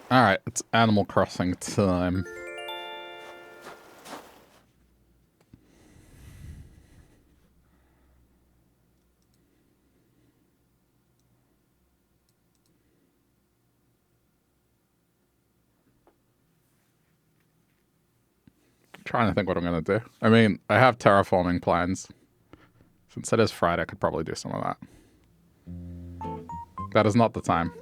Alright, it's Animal Crossing time. Trying to think what I'm gonna do. I mean, I have terraforming plans. Since it is Friday, I could probably do some of that. That is not the time.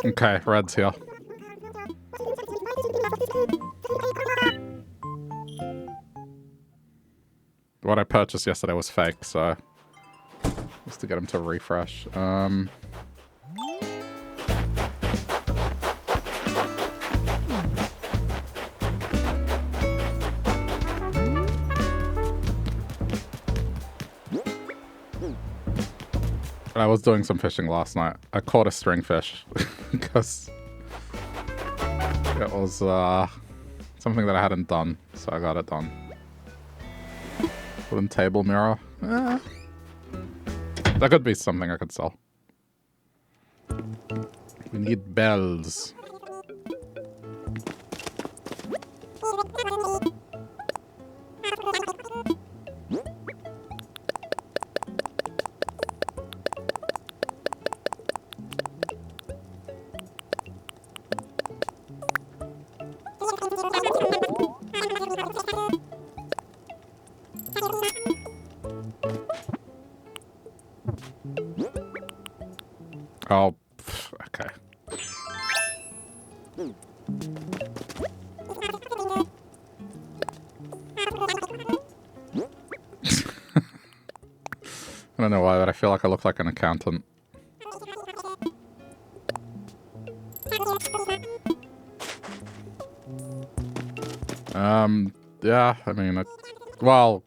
Okay, red's here. What I purchased yesterday was fake, so just to get him to refresh. I was doing some fishing last night. I caught a stringfish because it was something that I hadn't done, so I got it done. Wooden table mirror. That could be something I could sell. We need bells. Oh, okay. I don't know why, but I feel like I look like an accountant. Yeah, I mean, well,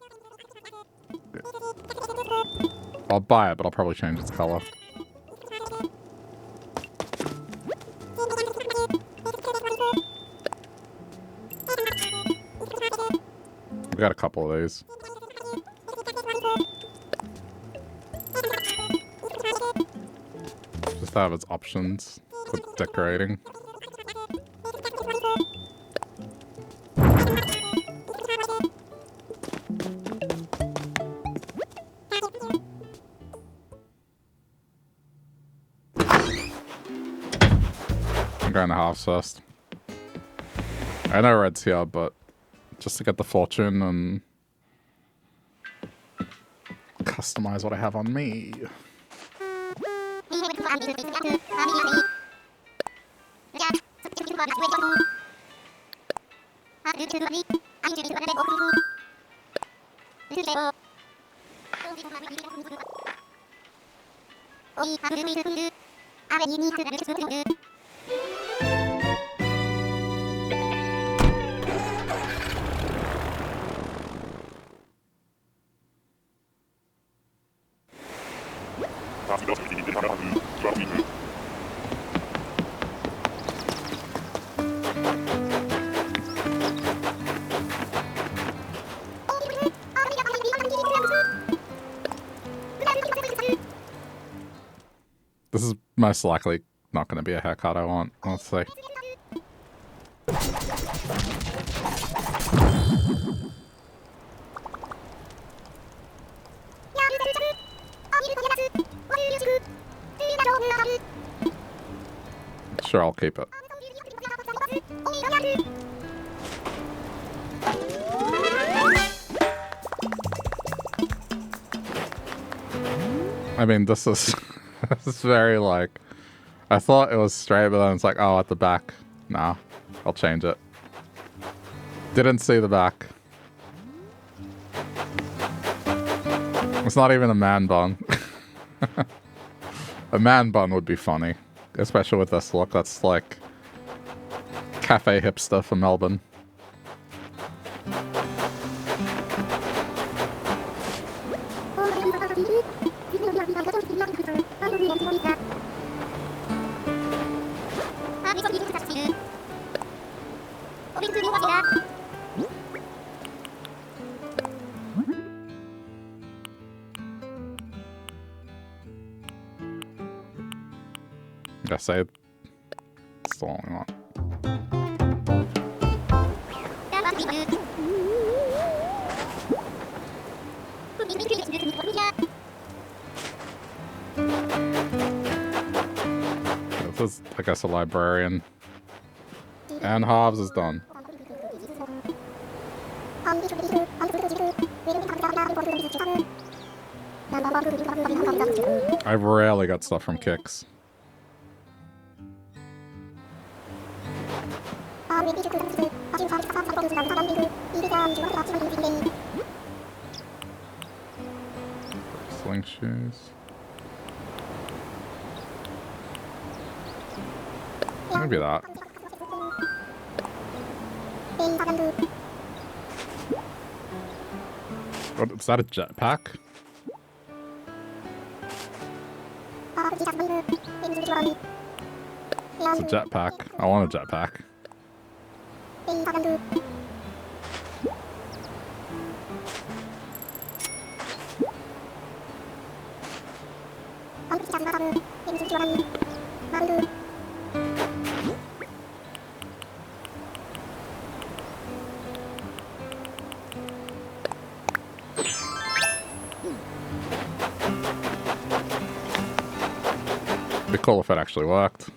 I'll buy it, but I'll probably change its color. We got a couple of these. Just have its options for decorating. I'm going to halves first. I know red's here, but just to get the fortune and customize what I have on me. This is most likely not going to be a haircut I want, let's see. Sure, I'll keep it. I mean, this is this is very like, I thought it was straight, but then it's like, oh, at the back. Nah, I'll change it. Didn't see the back. It's not even a man bun. A man bun would be funny, especially with this look. That's like cafe hipster for Melbourne. I say it's the only one. This is, I guess, a librarian. And Hobbs is done. I rarely got stuff from Kicks. Sling shoes. Maybe that. What, is that a jetpack? It's a jetpack. I want a jetpack. Be cool if it actually worked.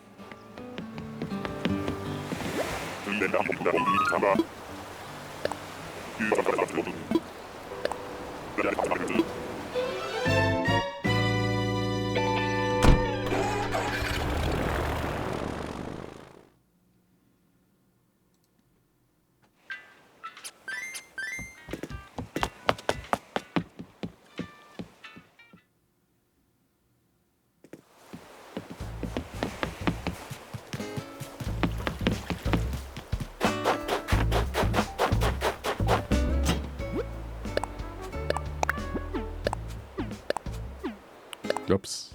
Oops.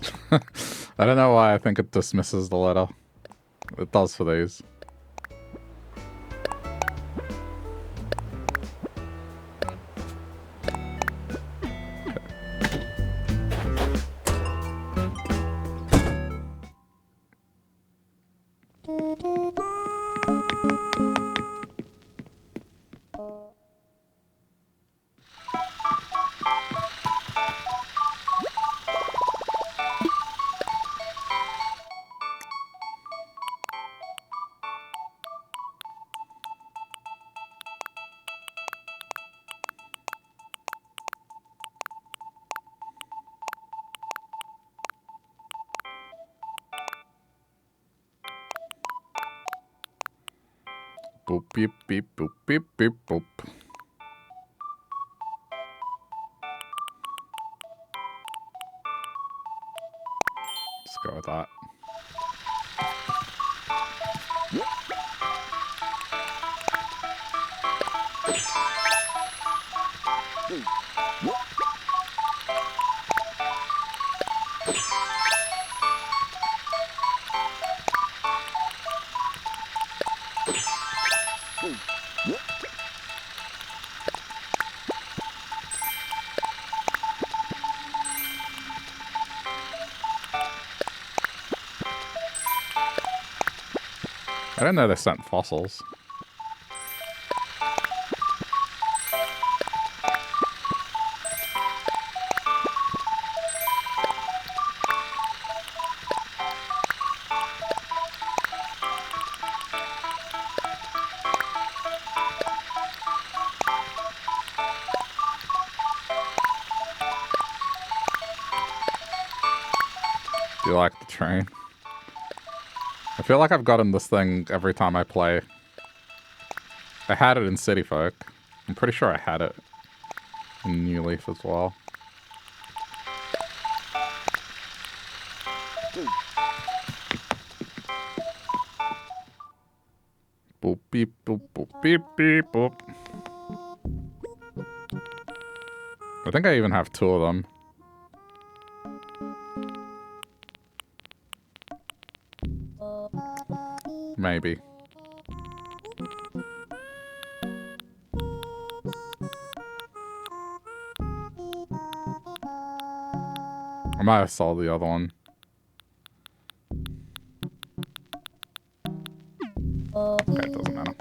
I don't know why I think it dismisses the letter. It does for these. Boop, beep, beep, boop, beep, beep, boop. Let's go with that. I didn't know they sent fossils. Do you like the train? I feel like I've gotten this thing every time I play. I had it in City Folk. I'm pretty sure I had it in New Leaf as well. Boop beep boop boop beep beep boop. I think I even have two of them. Maybe. I might have sold the other one. Okay, it doesn't matter.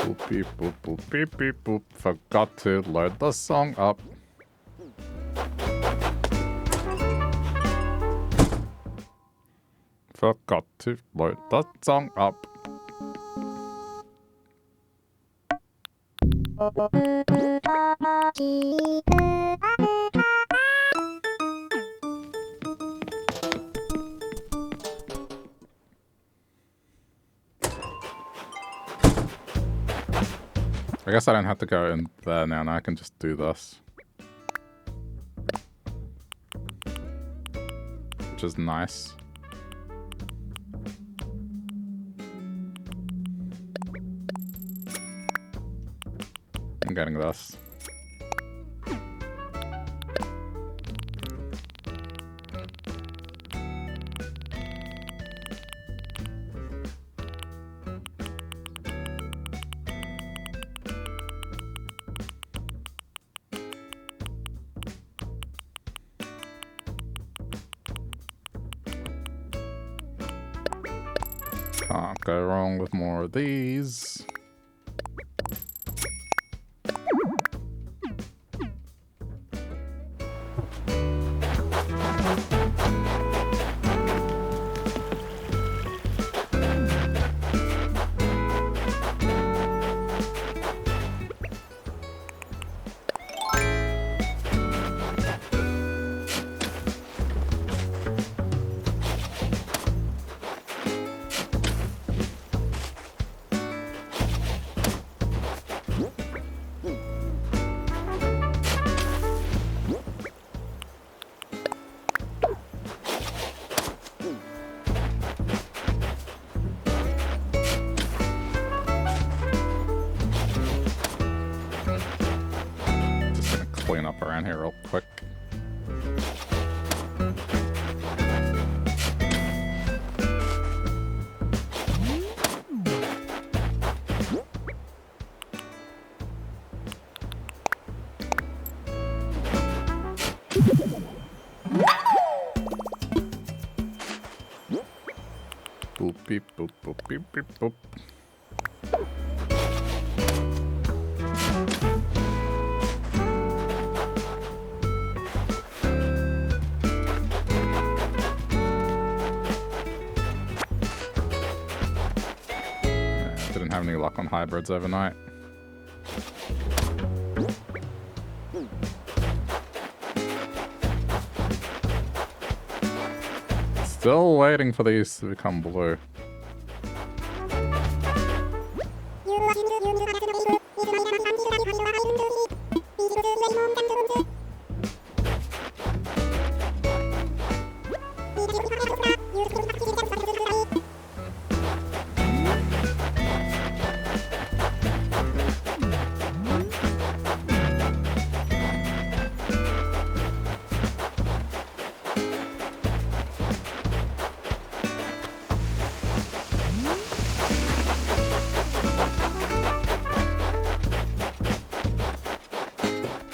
Boop beep boop boop beep beep boop. Forgot to load the song up. Forgot to load the song up. I guess I don't have to go in there now. Now I can just do this. Which is nice. I'm getting this. Can't go wrong with more of these. Clean up around here real quick. Boop beep boop boop beep beep boop. Didn't have any luck on hybrids overnight. Still waiting for these to become blue.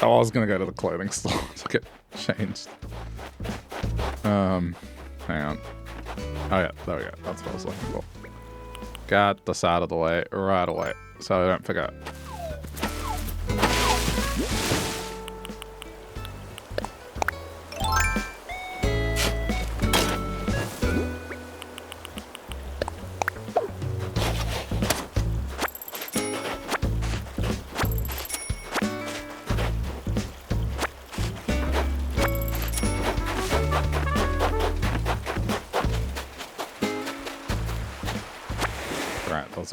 Oh, I was gonna go to the clothing store to get changed. Hang on. Oh yeah, there we go. That's what I was looking for. Get this out of the way right away, so I don't forget.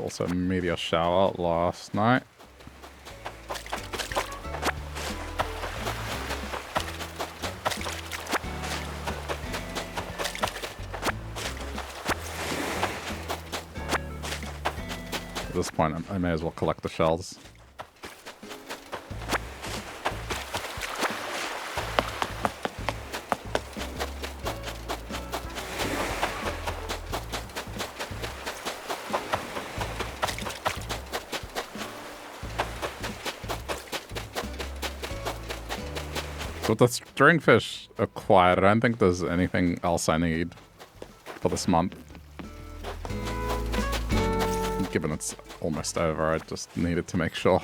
Also a meteor shower last night. At this point, I may as well collect the shells. With the stringfish acquired, I don't think there's anything else I need for this month. Given it's almost over, I just needed to make sure.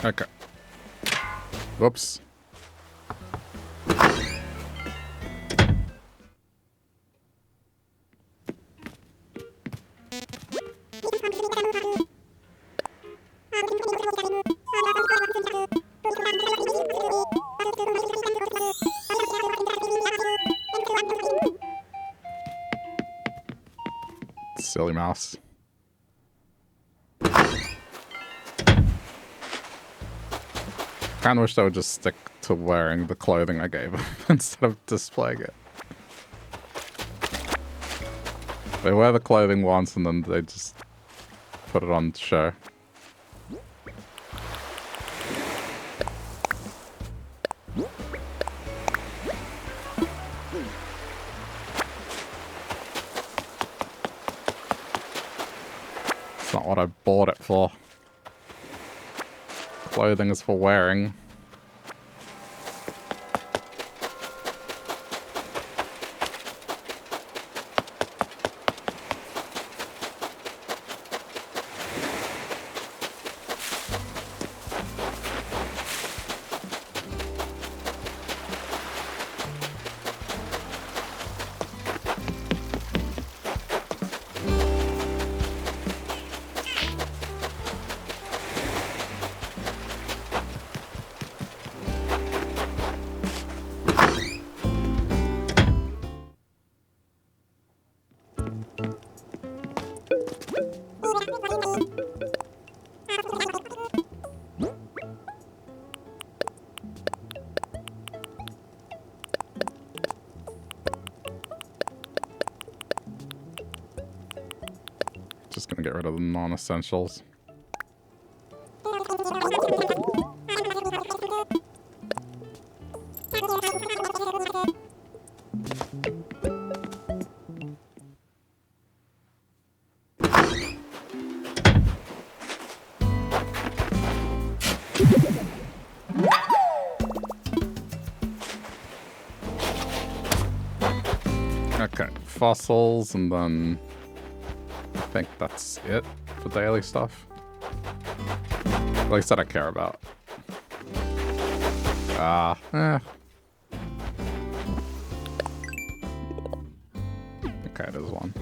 Okay. Whoops. Silly mouse. Kinda wish I would just stick to wearing the clothing I gave them instead of displaying it. They wear the clothing once and then they just put it on show. It's not what I bought it for. Clothing is for wearing. Just gonna get rid of the non-essentials. Okay, fossils, and then I think that's it for daily stuff. At least that I care about. Okay, there's one.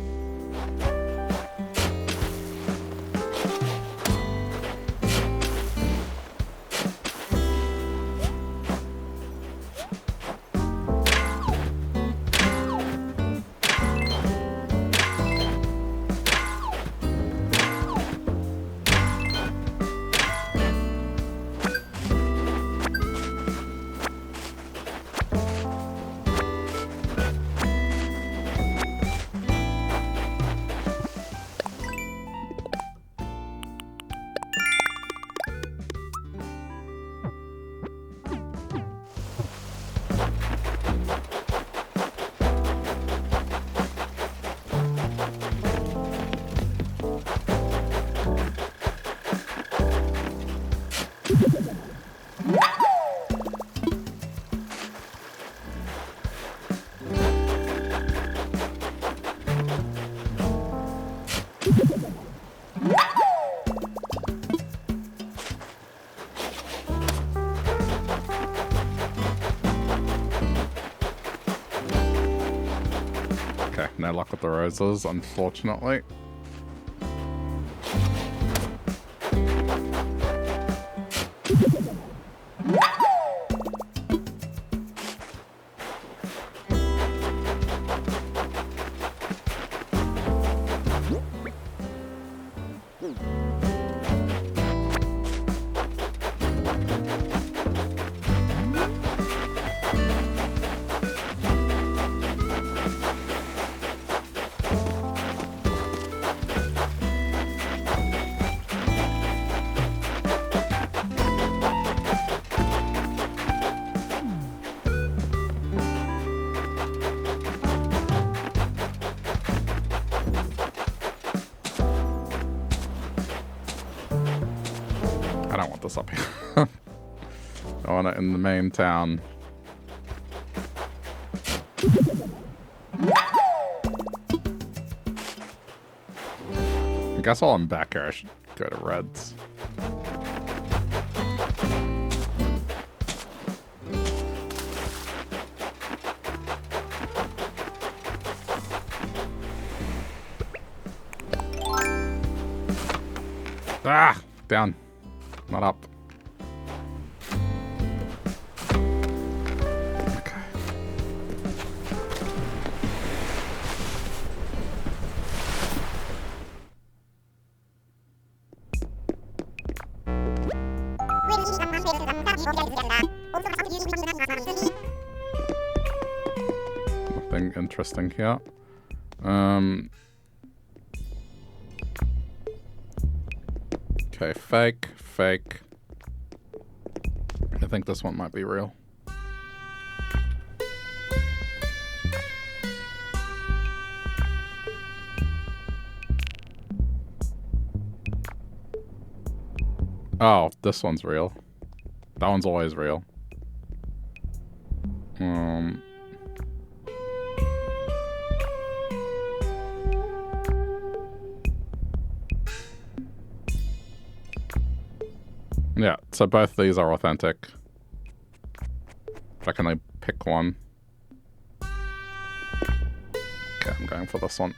No luck with the roses, unfortunately. I don't want this up here. I want it in the main town. I guess while I'm back here, I should go to Red's. Ah! Down. Not up. Okay. Nothing interesting here. Okay, fake, fake. I think this one might be real. Oh, this one's real. That one's always real. Yeah, so both these are authentic. I can only pick one. Okay, I'm going for this one.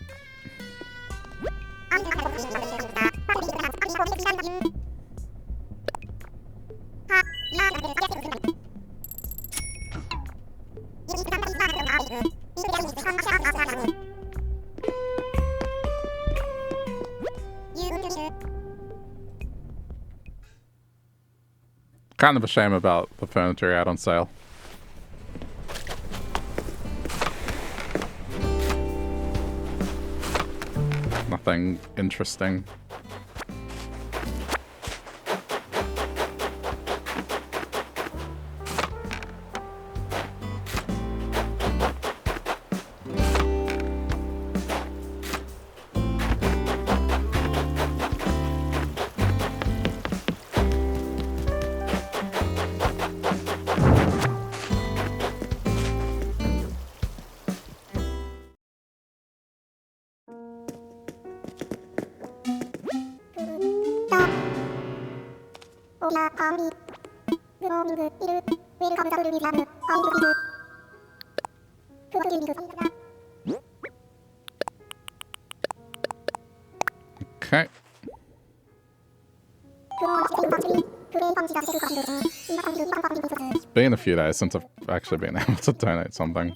Kind of a shame about the furniture out on sale. Nothing interesting. Okay. It's been a few days since I've actually been able to donate something.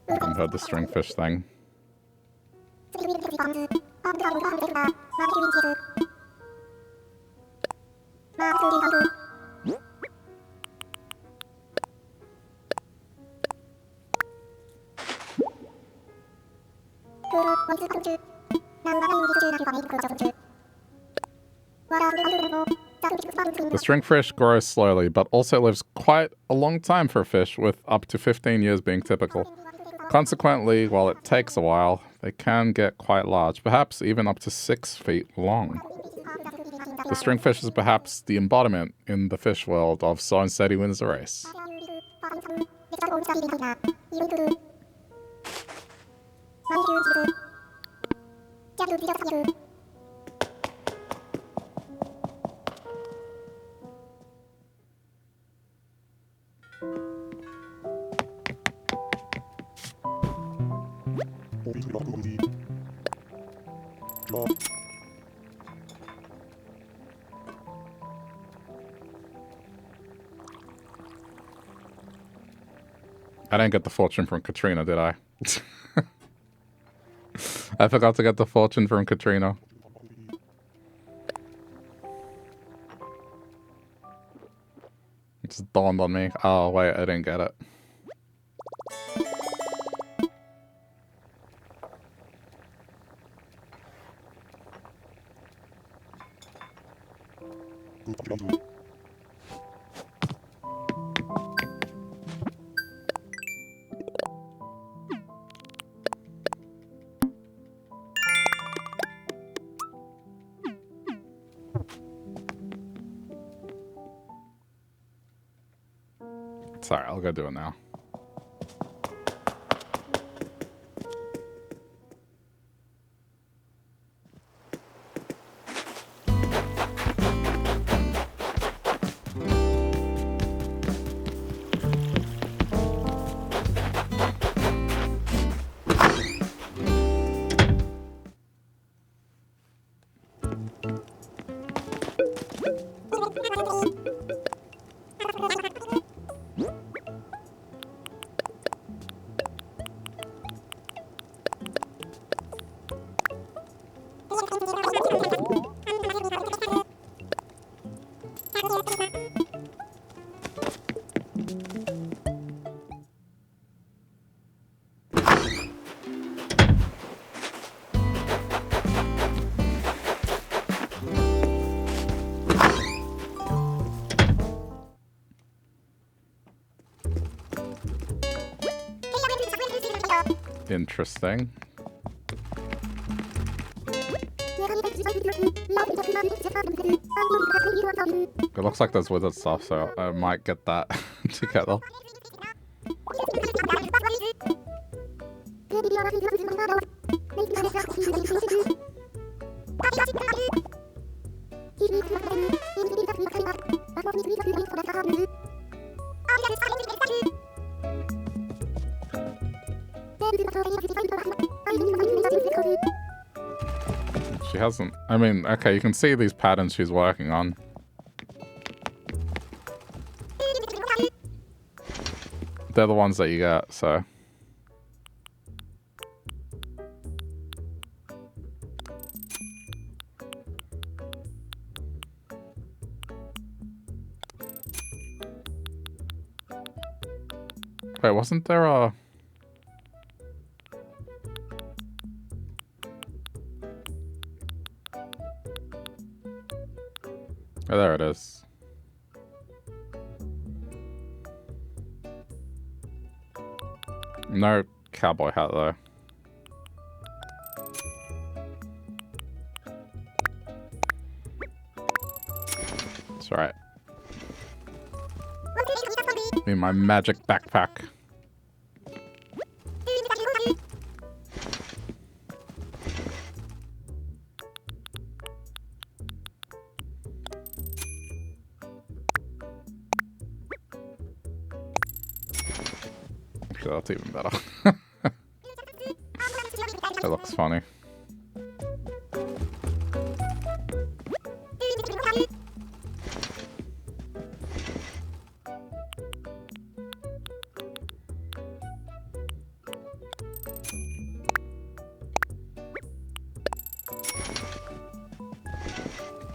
I haven't heard the stringfish thing. The stringfish grows slowly, but also lives quite a long time for a fish, with up to 15 years being typical. Consequently, while it takes a while, they can get quite large, perhaps even up to 6 feet long. The stringfish is perhaps the embodiment in the fish world of slow and steady wins the race. I didn't get the fortune from Katrina, did I? I forgot to get the fortune from Katrina. It just dawned on me. Oh, wait, I didn't get it. Sorry, I'll go do it now. Interesting. It looks like there's wizard stuff, so I might get that together. She hasn't. I mean, okay, you can see these patterns she's working on. They're the ones that you get, so. Wait, wasn't there a... Oh, there it is. No cowboy hat, though. That's right. Need my magic backpack. That's even better. That looks funny.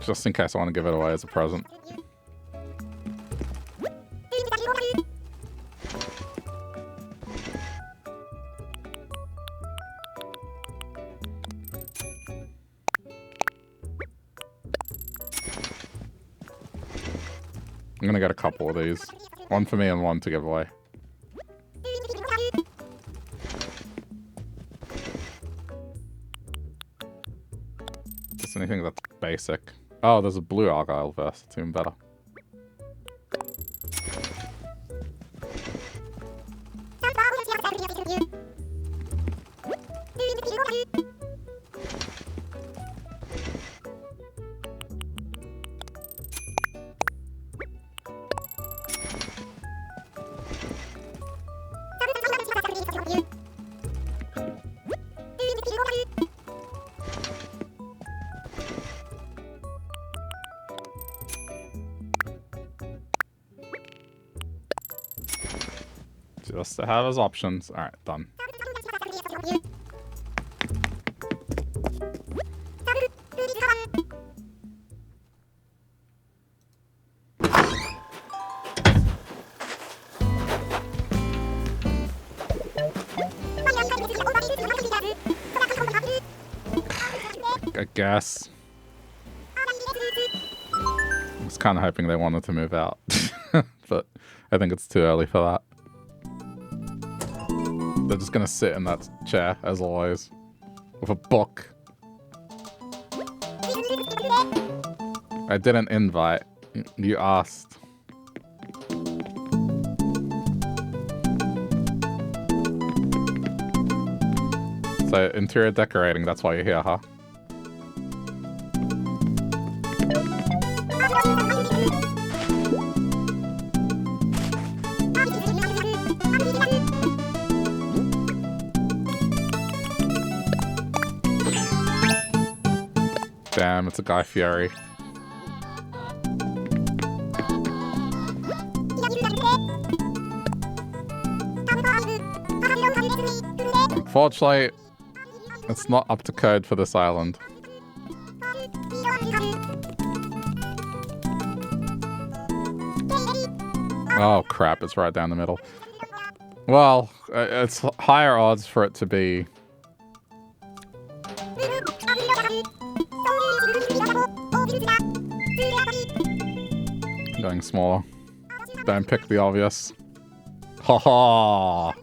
Just in case I want to give it away as a present. I'm gonna get a couple of these. One for me and one to give away. Just anything that's basic. Oh, there's a blue Argyle vest. It's even better. Just to have as options. Alright, done. I guess. was kind of hoping they wanted to move out. But I think it's too early for that. They're just gonna sit in that chair, as always. With a book. I didn't invite. You asked. So, interior decorating, that's why you're here, huh? Damn, it's a Guy Fieri. Unfortunately, it's not up to code for this island. Oh crap, it's right down the middle. Well, it's higher odds for it to be... going smaller. Don't pick the obvious. Ha ha!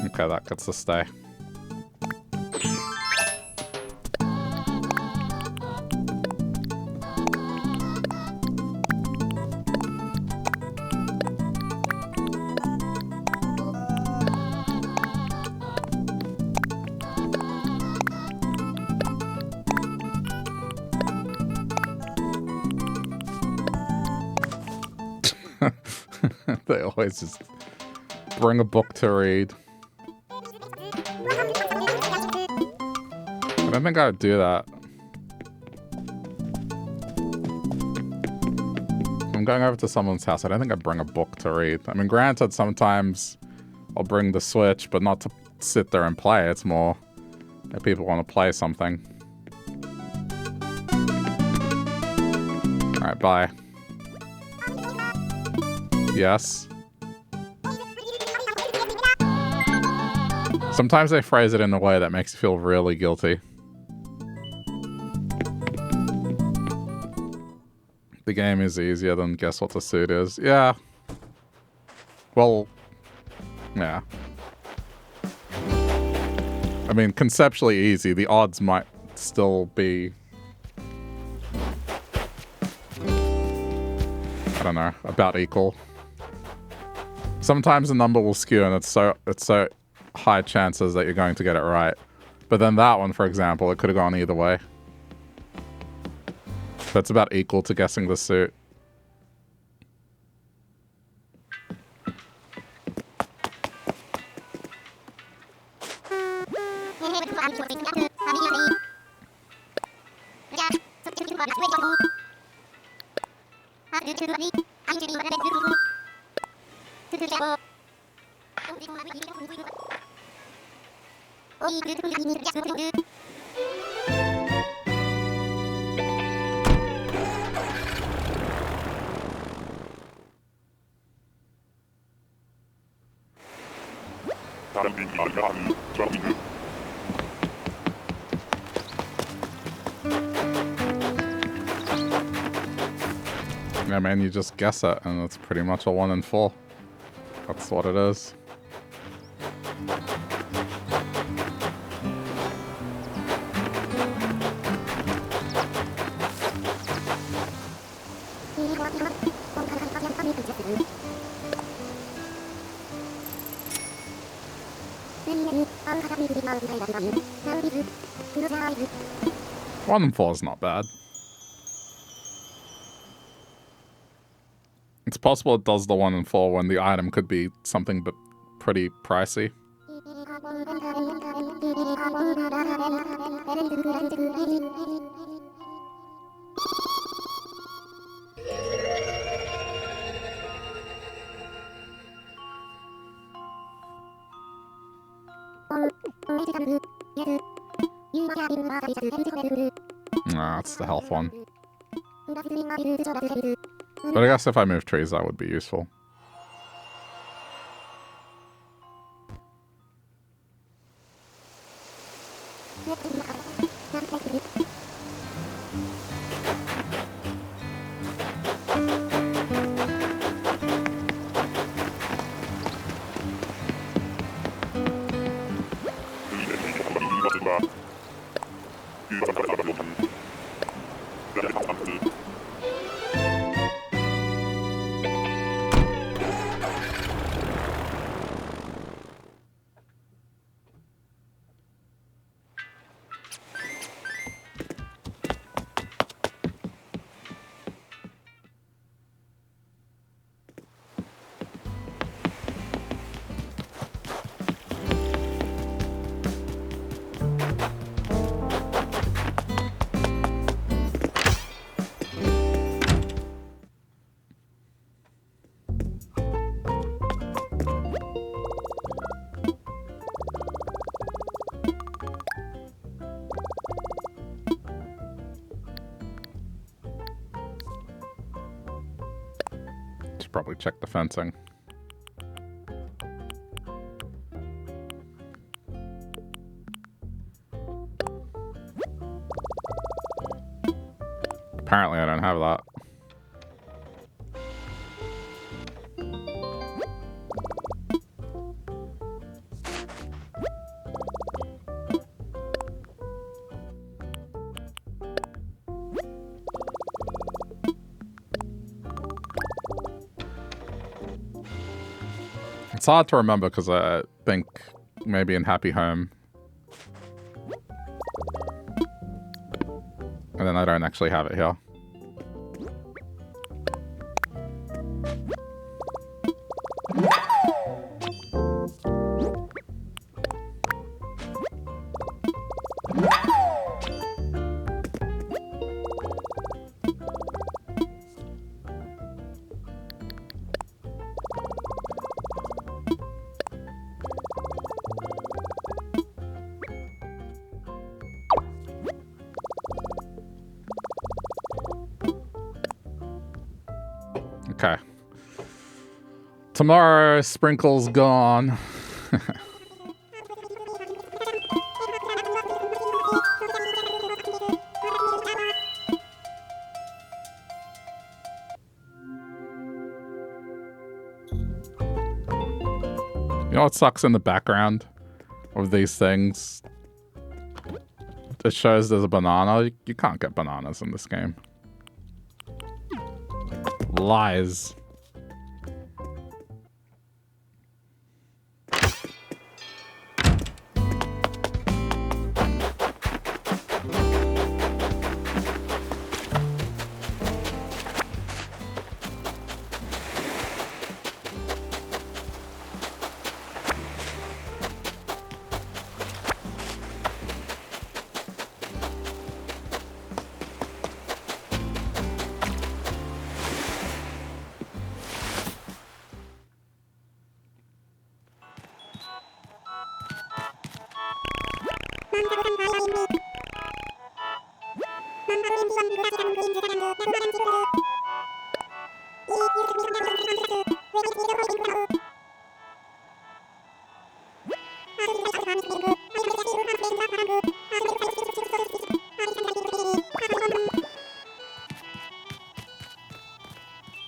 Okay, that gets to stay. They always just bring a book to read. I don't think I would do that. If I'm going over to someone's house, I don't think I'd bring a book to read. I mean, granted, sometimes I'll bring the Switch, but not to sit there and play. It's more if people want to play something. Alright, bye. Yes. Sometimes they phrase it in a way that makes you feel really guilty. The game is easier than guess what the suit is. Yeah. Well, yeah. I mean, conceptually easy. The odds might still be... I don't know, about equal. Sometimes the number will skew and it's so high chances that you're going to get it right. But then that one, for example, it could have gone either way. That's about equal to guessing the suit. Yeah, man, you just guess it, and it's pretty much a 1 in 4. That's what it is. One in 4 is not bad. It's possible it does the 1 in 4 when the item could be something but pretty pricey. Nah, it's the health one. But I guess if I move trees, that would be useful. probably check the fencing. Apparently I don't have that. It's hard to remember because I think maybe in Happy Home. And then I don't actually have it here. Okay. Tomorrow, Sprinkle's gone. You know what sucks in the background of these things? It shows there's a banana. You can't get bananas in this game. Lies.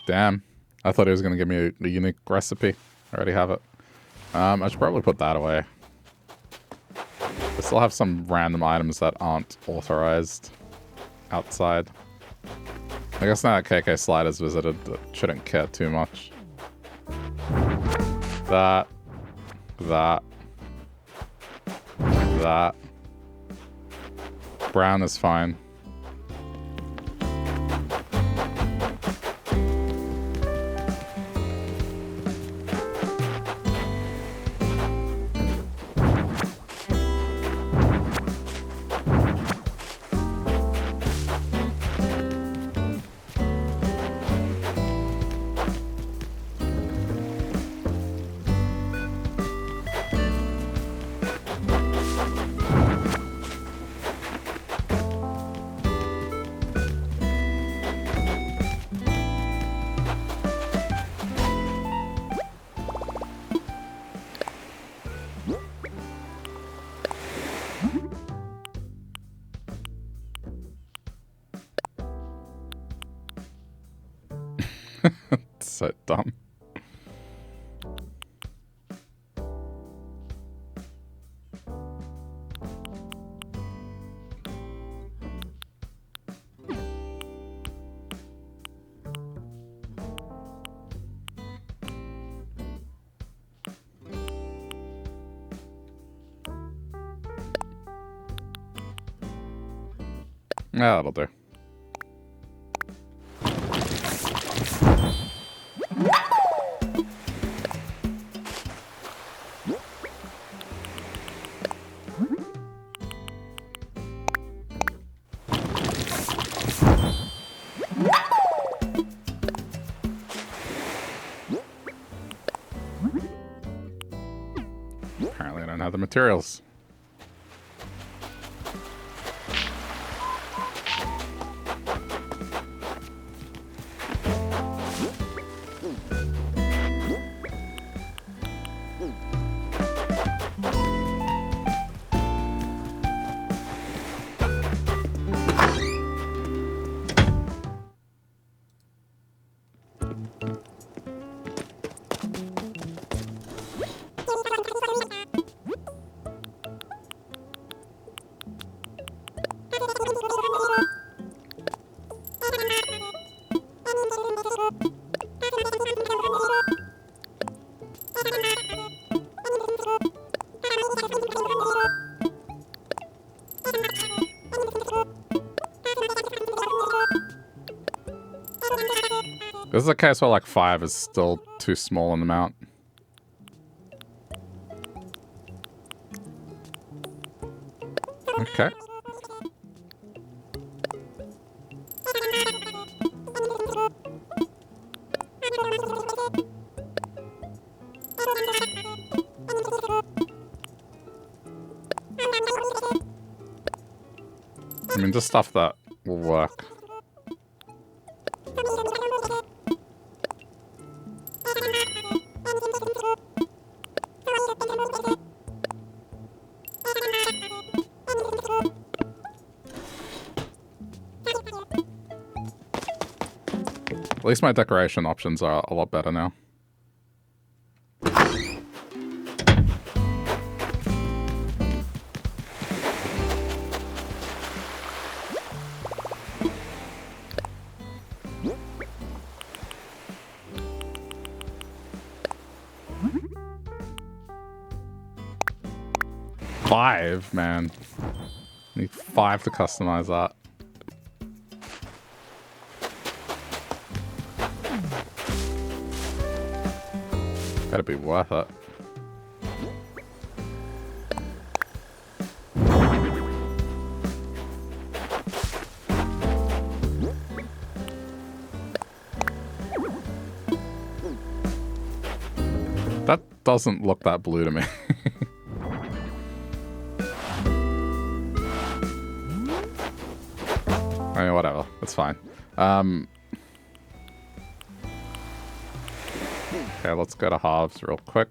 Damn. I thought he was going to give me a unique recipe. I already have it. I should probably put that away. I still have some random items that aren't authorized outside. I guess now that KK Slider's visited, I shouldn't care too much. That. Brown is fine. So dumb. Yeah, that'll do. Apparently I don't have the materials. This is a case where like 5 is still too small an amount. Okay. I mean, just stuff that will work. At least my decoration options are a lot better now. Five, man. Need 5 to customize that. Better be worth it. That doesn't look that blue to me. I mean, whatever. It's fine. Okay, let's go to halves real quick.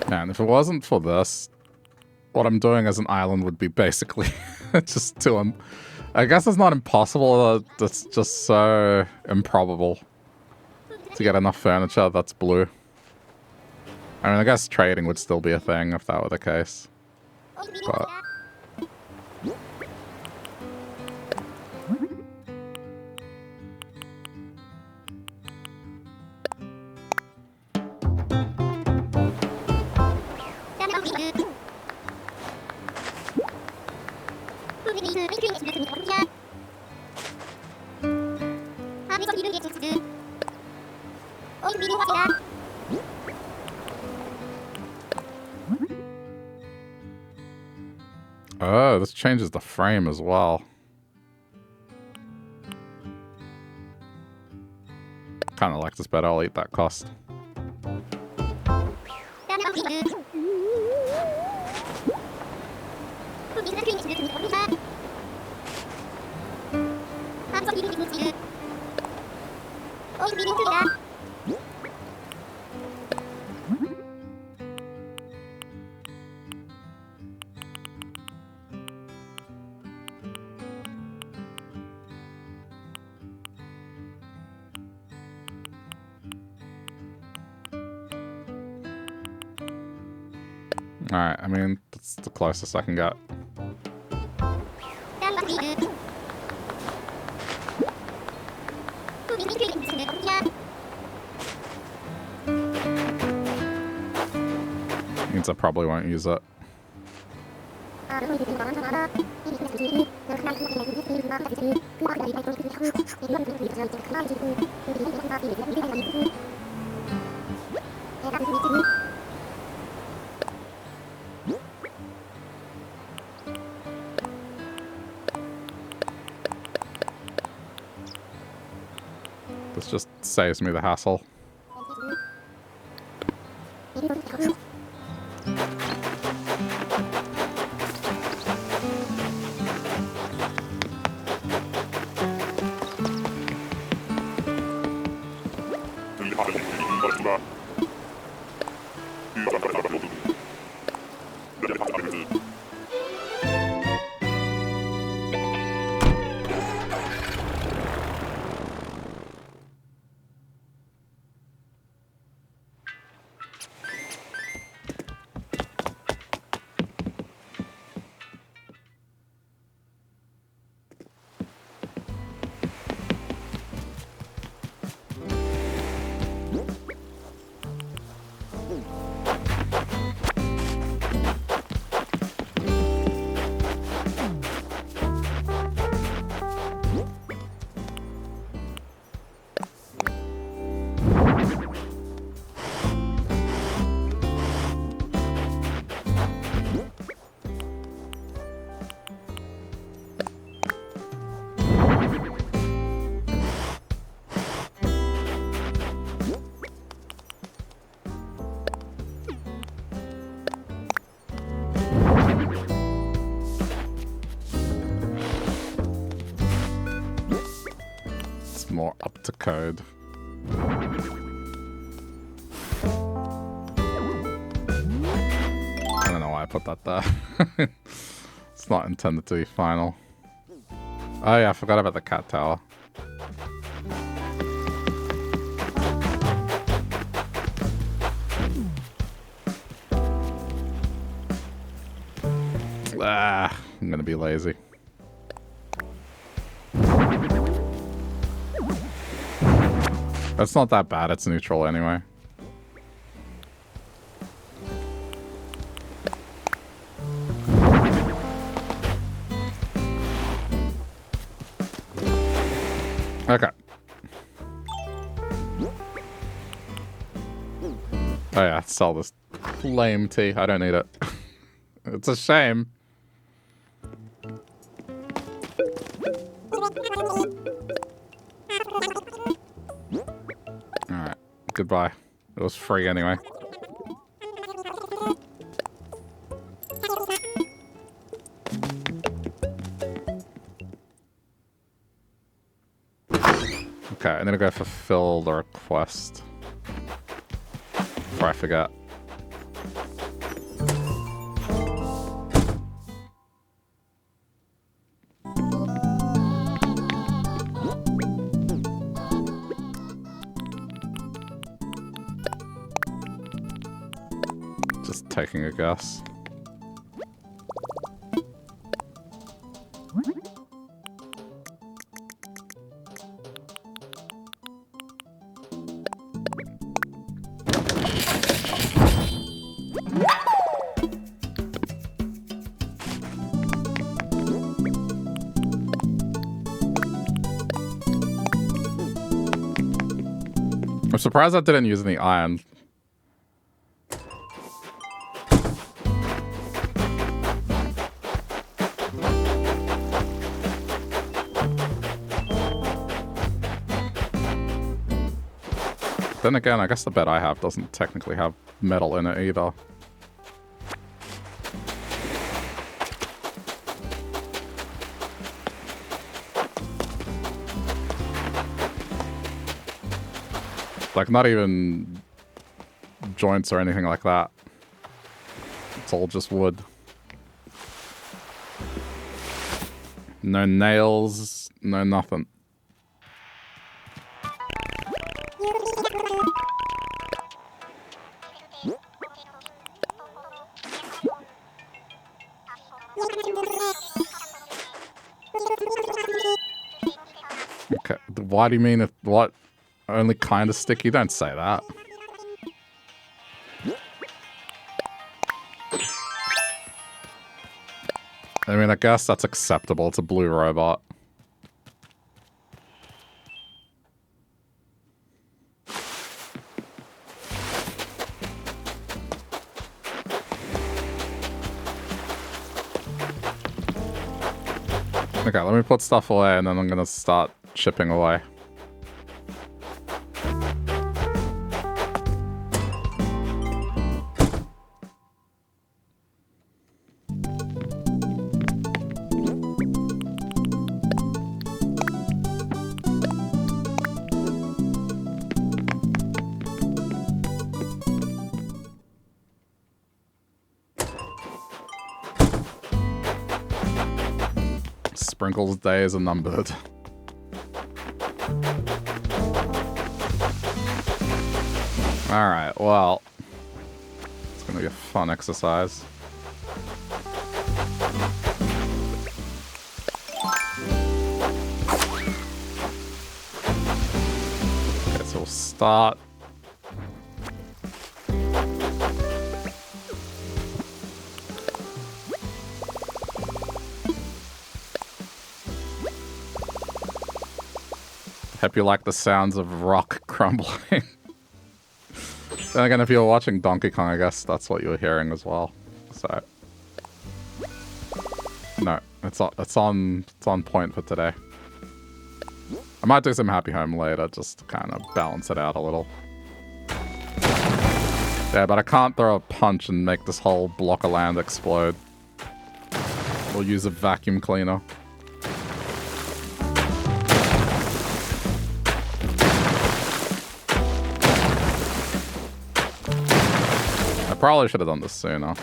Man, if it wasn't for this, what I'm doing as an island would be basically just too... I guess it's not impossible, it's just so improbable to get enough furniture that's blue. I mean, I guess trading would still be a thing if that were the case. But... Oh, this changes the frame as well. Kind of like this better. I'll eat that cost. Alright, I mean, that's the closest I can get. Means I probably won't use it. This just saves me the hassle. More up to code. I don't know why I put that there. It's not intended to be final. Oh yeah, I forgot about the cat tower. I'm gonna be lazy. That's not that bad, it's neutral anyway. Okay. Oh yeah, sell this lame tea. I don't need it. It's a shame. Alright, goodbye. It was free anyway. Okay, I'm gonna go fulfill the request before I forget. Just taking a guess. I'm surprised I didn't use any iron. Then again, I guess the bed I have doesn't technically have metal in it either. Like, not even joints or anything like that. It's all just wood. No nails, no nothing. Why do you mean if what? Only kind of sticky? Don't say that. I mean, I guess that's acceptable. It's a blue robot. Okay, let me put stuff away and then I'm gonna start chipping away. Sprinkles' days are numbered. Alright, well. It's gonna be a fun exercise. Okay, so we'll start. Hope you like the sounds of rock crumbling. Then again, if you were watching Donkey Kong, I guess that's what you were hearing as well. So, no, it's on point for today. I might do some Happy Home later, just to kind of balance it out a little. Yeah, but I can't throw a punch and make this whole block of land explode. We'll use a vacuum cleaner. Probably should have done this sooner.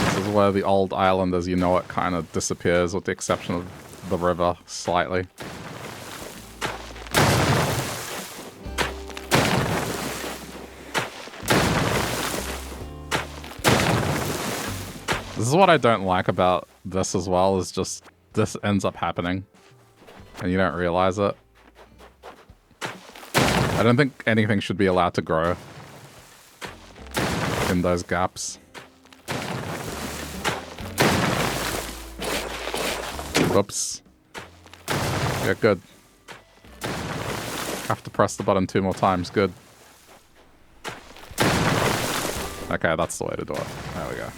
This is where the old island as you know it kind of disappears, with the exception of the river slightly. This is what I don't like about this as well, is just this ends up happening and you don't realize it. I don't think anything should be allowed to grow in those gaps. Whoops. Yeah, good. Have to press the button 2 more times, good. Okay, that's the way to do it. There we go.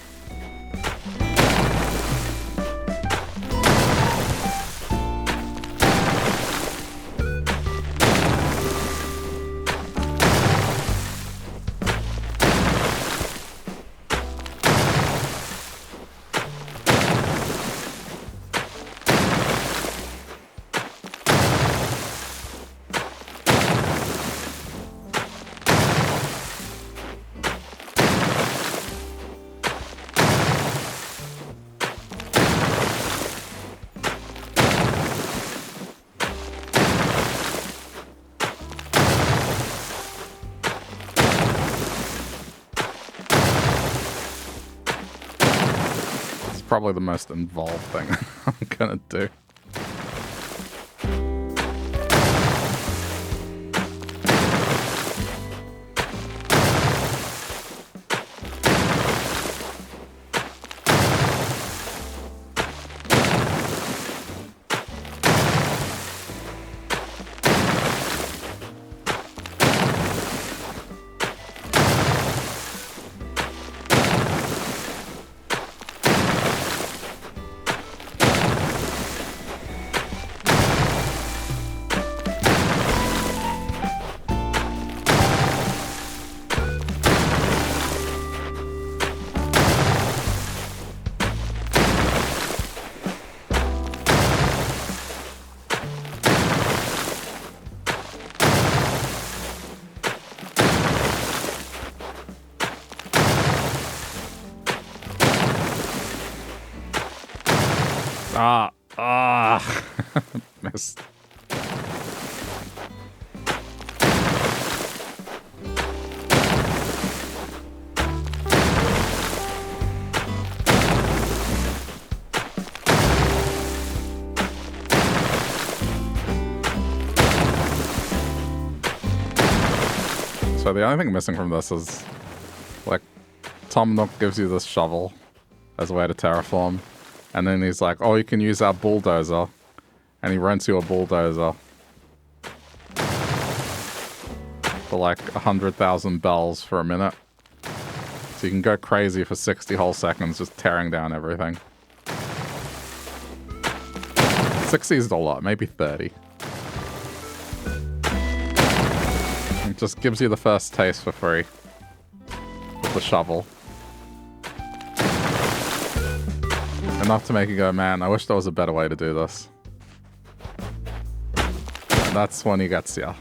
Probably the most involved thing I'm gonna do. Missed. So the only thing missing from this is, like, Tom Nook gives you this shovel as a way to terraform. And then he's like, oh, you can use our bulldozer. And he rents you a bulldozer. For like 100,000 bells for a minute. So you can go crazy for 60 whole seconds just tearing down everything. 60 is a lot, maybe 30. It just gives you the first taste for free. With the shovel. Enough to make you go, man, I wish there was a better way to do this. And that's when he gets you.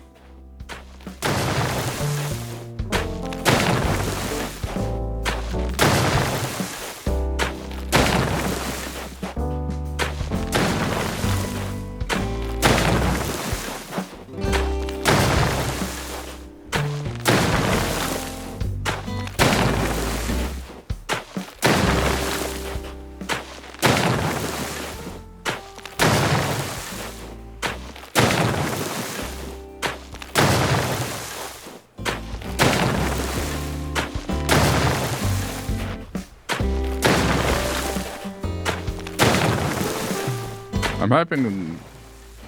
I'm hoping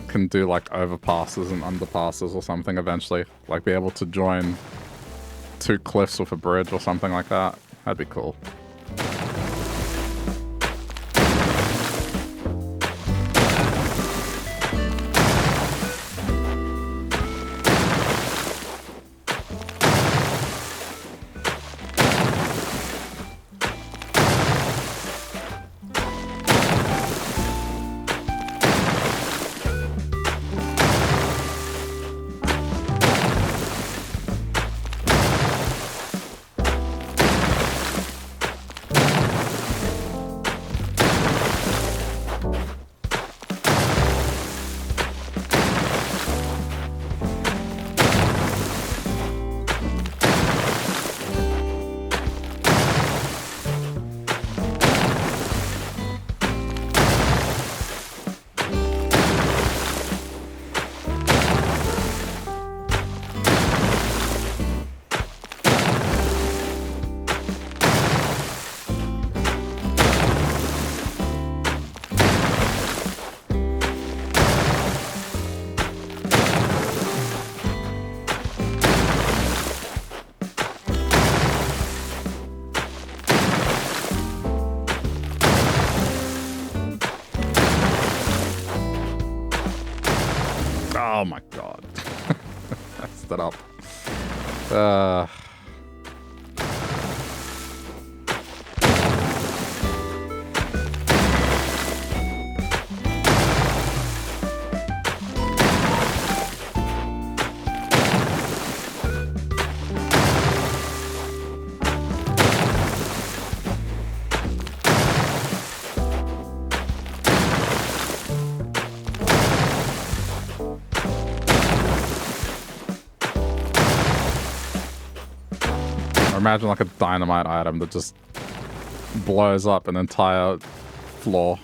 can do like overpasses and underpasses or something eventually. Like be able to join two cliffs with a bridge or something like that. That'd be cool. Oh my god. Messed it up. Imagine like a dynamite item that just blows up an entire floor.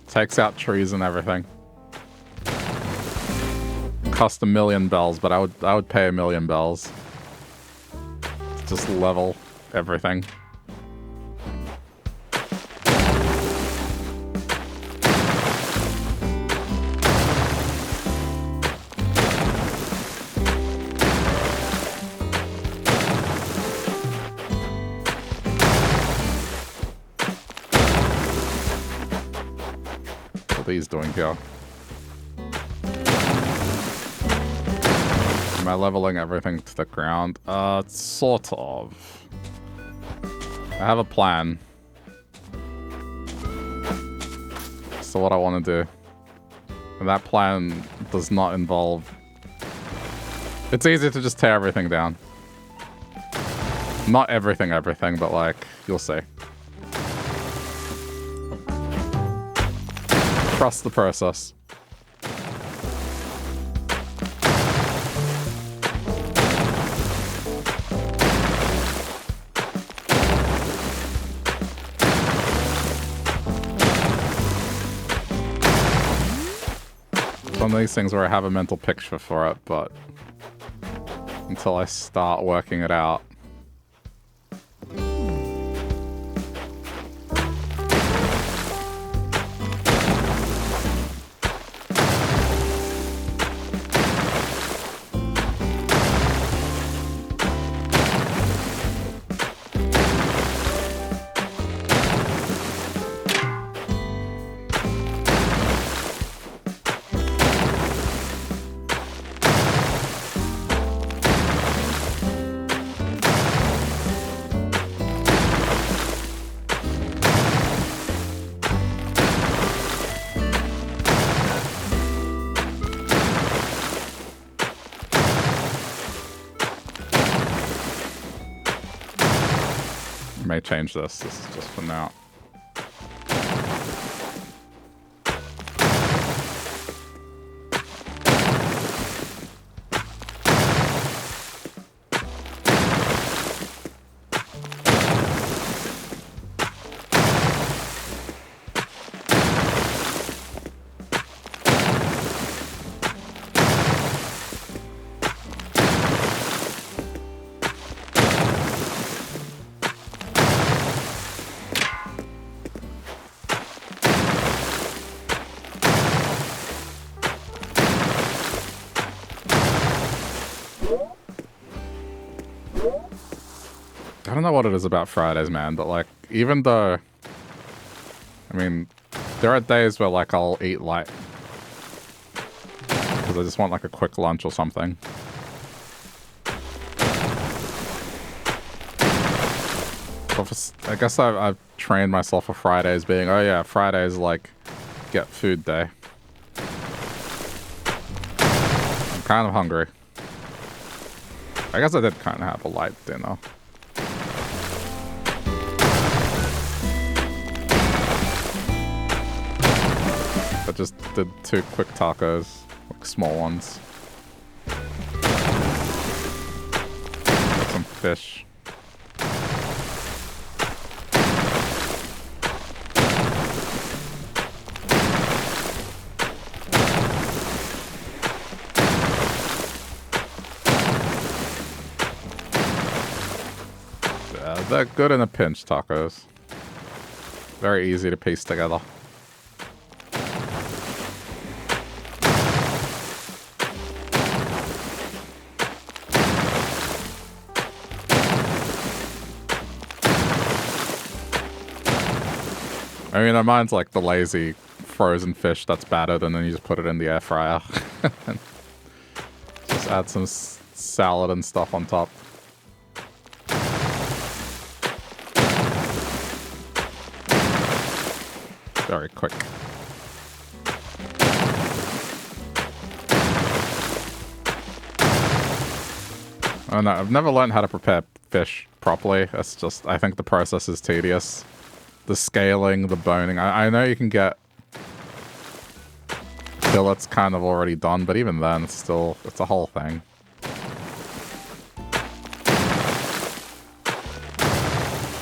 Takes out trees and everything. Cost 1,000,000 bells, but I would pay 1,000,000 bells. Just level everything. He's doing here. Am I leveling everything to the ground? Sort of. I have a plan. So what I want to do. And that plan does not involve... It's easy to just tear everything down. Not everything, but like, you'll see. Trust the process. It's one of these things where I have a mental picture for it, but until I start working it out. May change this. This is just for now. I don't know what it is about Fridays, man, but like, even though, I mean, there are days where like I'll eat light because I just want like a quick lunch or something. But I guess I've trained myself for Fridays being, oh yeah, Fridays like get food day. I'm kind of hungry. I guess I did kind of have a light dinner. I just did 2 quick tacos, like small ones. Some fish. Yeah, they're good in a pinch, tacos. Very easy to piece together. I mean, mine's like the lazy frozen fish that's battered, and then you just put it in the air fryer. Just add some salad and stuff on top. Very quick. I don't know, I've never learned how to prepare fish properly. It's just, I think the process is tedious. The scaling, the boning. I know you can get fillets kind of already done, but even then, it's a whole thing.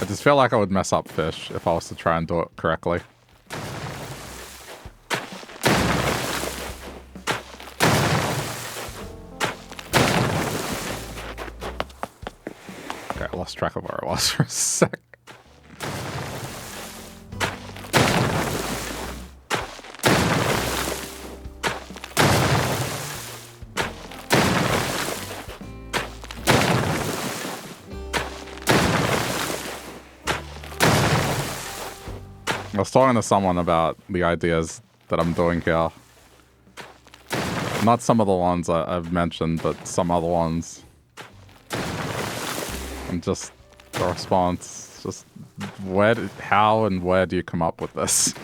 I just feel like I would mess up fish if I was to try and do it correctly. Okay, I lost track of where I was for a sec. I was talking to someone about the ideas that I'm doing here. Not some of the ones I've mentioned, but some other ones. And just the response, just how and where do you come up with this?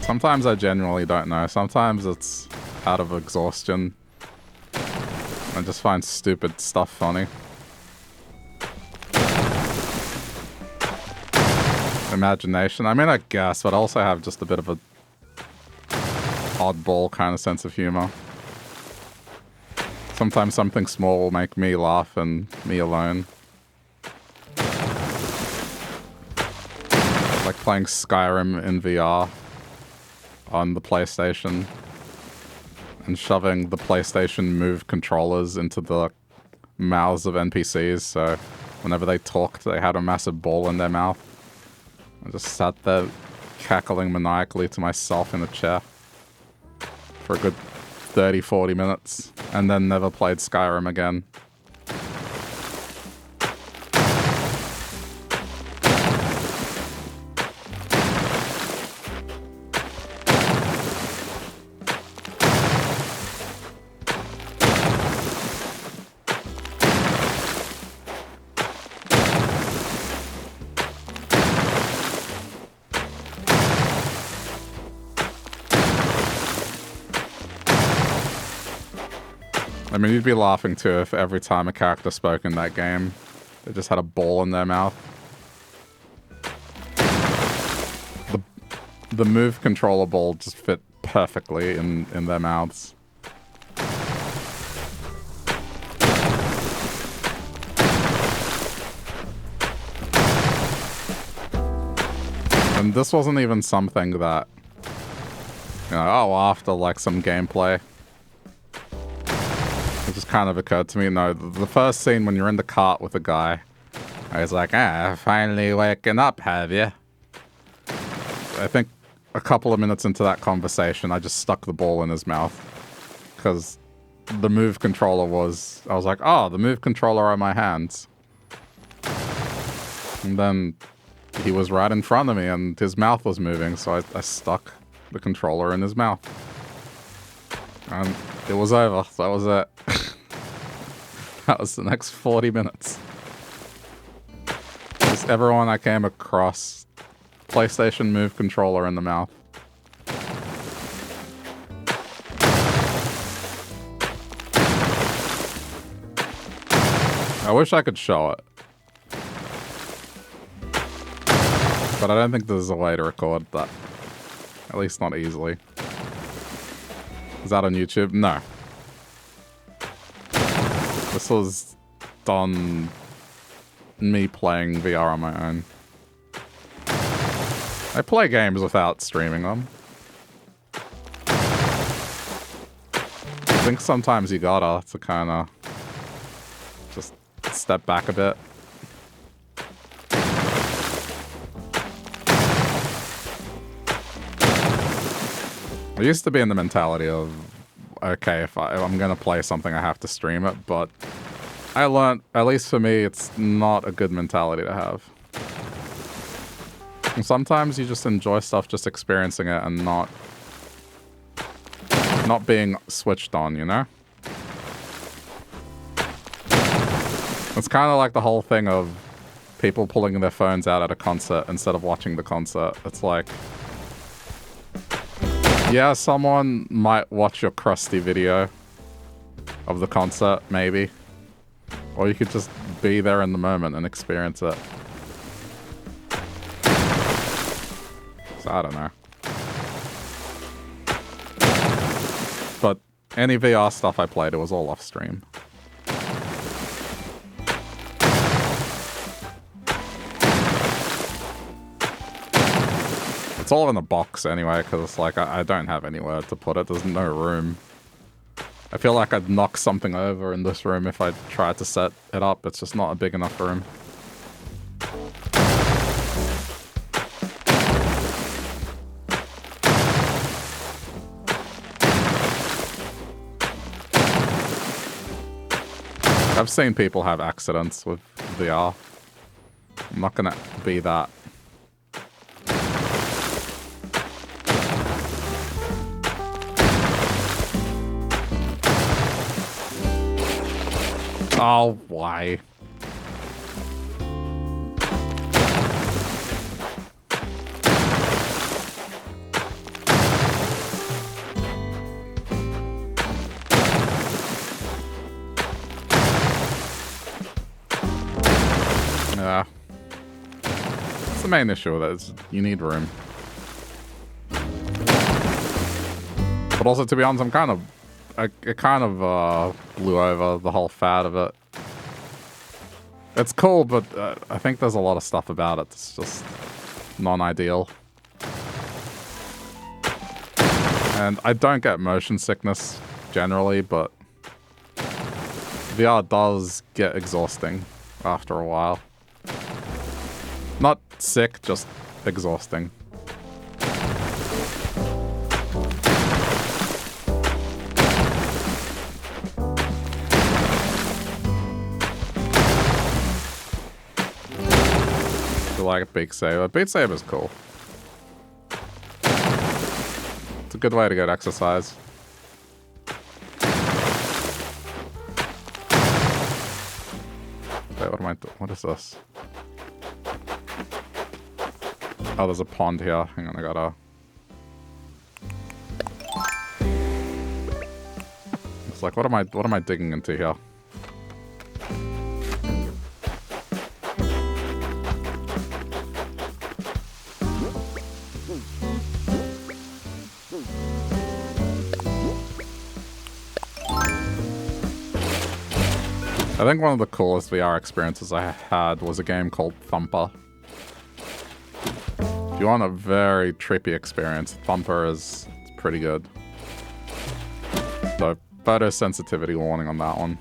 Sometimes I genuinely don't know. Sometimes it's out of exhaustion. I just find stupid stuff funny. Imagination. I mean, I guess, but I also have just a bit of a oddball kind of sense of humor. Sometimes something small will make me laugh and me alone. Like playing Skyrim in VR on the PlayStation and shoving the PlayStation Move controllers into the mouths of NPCs, so whenever they talked, they had a massive ball in their mouth. I just sat there cackling maniacally to myself in a chair for a good 30-40 minutes, and then never played Skyrim again. I mean, you'd be laughing too if every time a character spoke in that game, they just had a ball in their mouth. The move controller ball just fit perfectly in their mouths. And this wasn't even something that, you know, oh, after like some gameplay. It just kind of occurred to me, no, the first scene when you're in the cart with a guy, I was like, finally waking up, have you? I think a couple of minutes into that conversation, I just stuck the ball in his mouth. Because the move controller was, I was like, oh, the move controller are my hands. And then he was right in front of me and his mouth was moving, so I stuck the controller in his mouth. And it was over. That was it. That was the next 40 minutes. Just everyone I came across, PlayStation Move controller in the mouth. I wish I could show it. But I don't think there's a way to record that. At least not easily. Is that on YouTube? No. This was done me playing VR on my own. I play games without streaming them. I think sometimes you gotta to kind of just step back a bit. I used to be in the mentality of, okay, if I'm going to play something, I have to stream it, but I learned, at least for me, it's not a good mentality to have. And sometimes you just enjoy stuff, just experiencing it and not being switched on, you know? It's kind of like the whole thing of people pulling their phones out at a concert instead of watching the concert. It's like, yeah, someone might watch your crusty video of the concert, maybe. Or you could just be there in the moment and experience it. So I don't know. But any VR stuff I played, it was all off stream. It's all in the box anyway, because it's like I don't have anywhere to put it. There's no room. I feel like I'd knock something over in this room if I tried to set it up. It's just not a big enough room. I've seen people have accidents with VR. I'm not gonna be that. Oh, why? Yeah. That's the main issue with it, is you need room. But also, to be honest, I'm kind of it kind of blew over the whole fad of it. It's cool, but I think there's a lot of stuff about it that's just non-ideal. And I don't get motion sickness generally, but VR does get exhausting after a while. Not sick, just exhausting. Like Beat Saber. Beat Saber's cool. It's a good way to get exercise. Wait, what is this? Oh, there's a pond here. Hang on, I gotta... It's like, what am I digging into here? I think one of the coolest VR experiences I had was a game called Thumper. If you want a very trippy experience, Thumper is pretty good. So, photosensitivity warning on that one.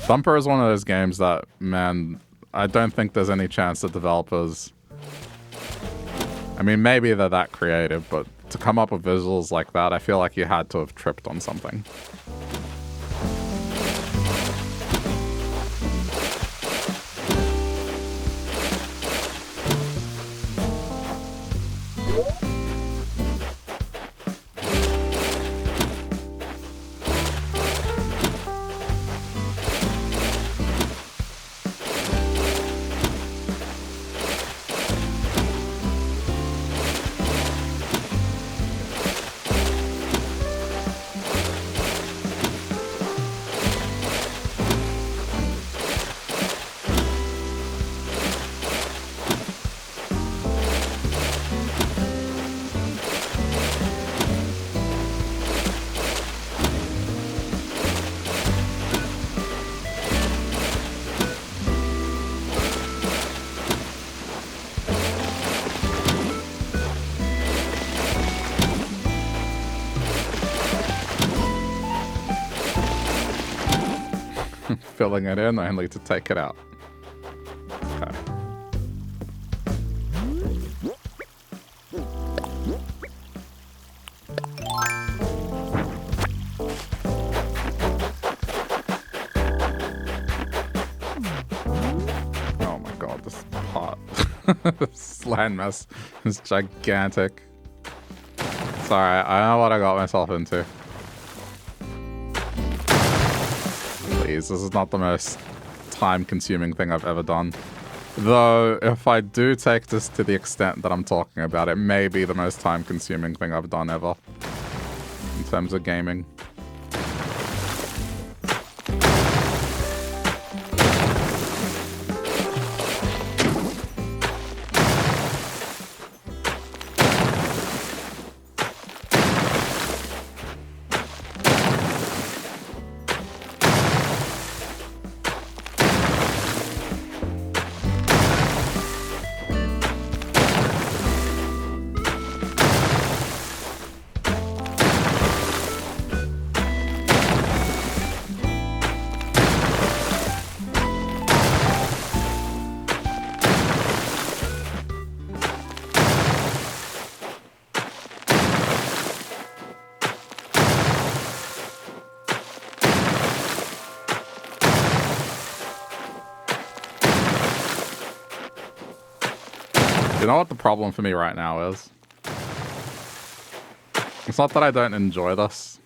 Thumper is one of those games that, man, I don't think there's any chance that developers... I mean, maybe they're that creative, but to come up with visuals like that, I feel like you had to have tripped on something. Filling it in only to take it out. Okay. Oh my god, this pot. This landmass is gigantic. Sorry, I know what I got myself into. This is not the most time-consuming thing I've ever done. Though, if I do take this to the extent that I'm talking about, it may be the most time-consuming thing I've done ever. In terms of gaming. You know what the problem for me right now is? It's not that I don't enjoy this.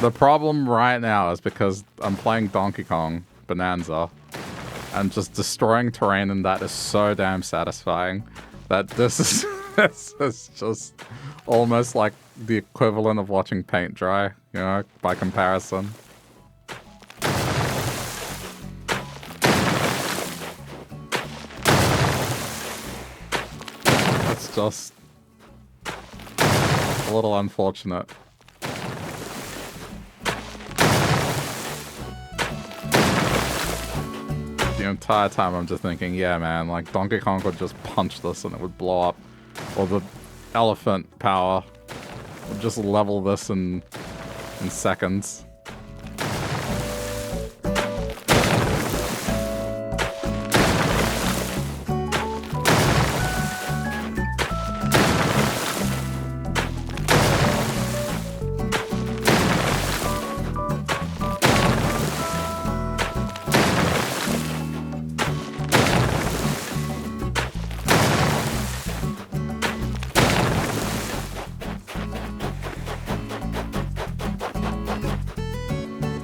The problem right now is because I'm playing Donkey Kong Bonanza and just destroying terrain, and that is so damn satisfying that this is, this is just almost like the equivalent of watching paint dry, you know, by comparison. It's just a little unfortunate. The entire time I'm just thinking, yeah, man, like Donkey Kong would just punch this and it would blow up. Or the elephant power would just level this in seconds.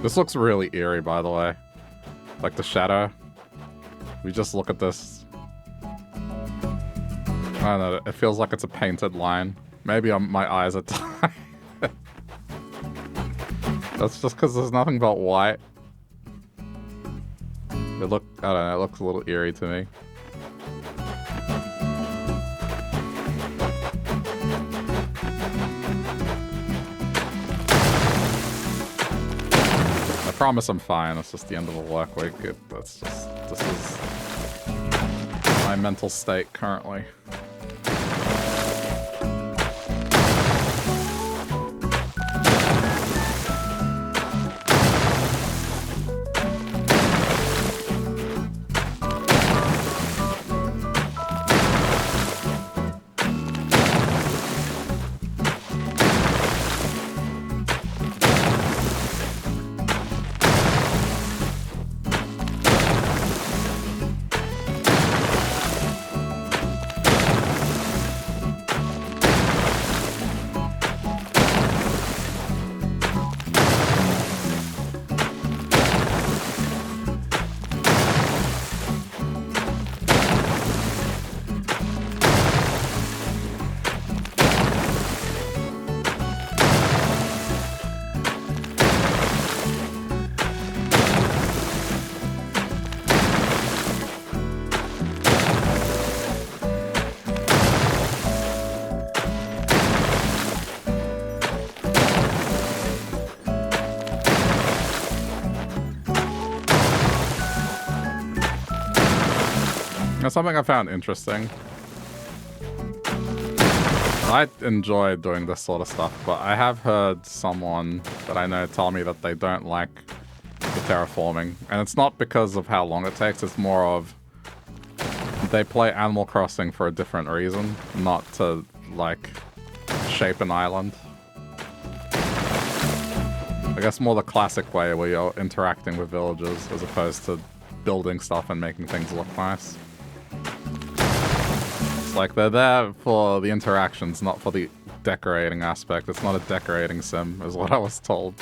This looks really eerie, by the way. Like the shadow. We just look at this. I don't know, it feels like it's a painted line. Maybe my eyes are tired. That's just because there's nothing but white. I don't know, it looks a little eerie to me. I promise I'm fine. It's just the end of the work week. This is my mental state currently. Now, something I found interesting. I enjoy doing this sort of stuff, but I have heard someone that I know tell me that they don't like the terraforming. And it's not because of how long it takes, it's more of they play Animal Crossing for a different reason, not to, like, shape an island. I guess more the classic way where you're interacting with villagers as opposed to building stuff and making things look nice. Like, they're there for the interactions, not for the decorating aspect. It's not a decorating sim, is what I was told.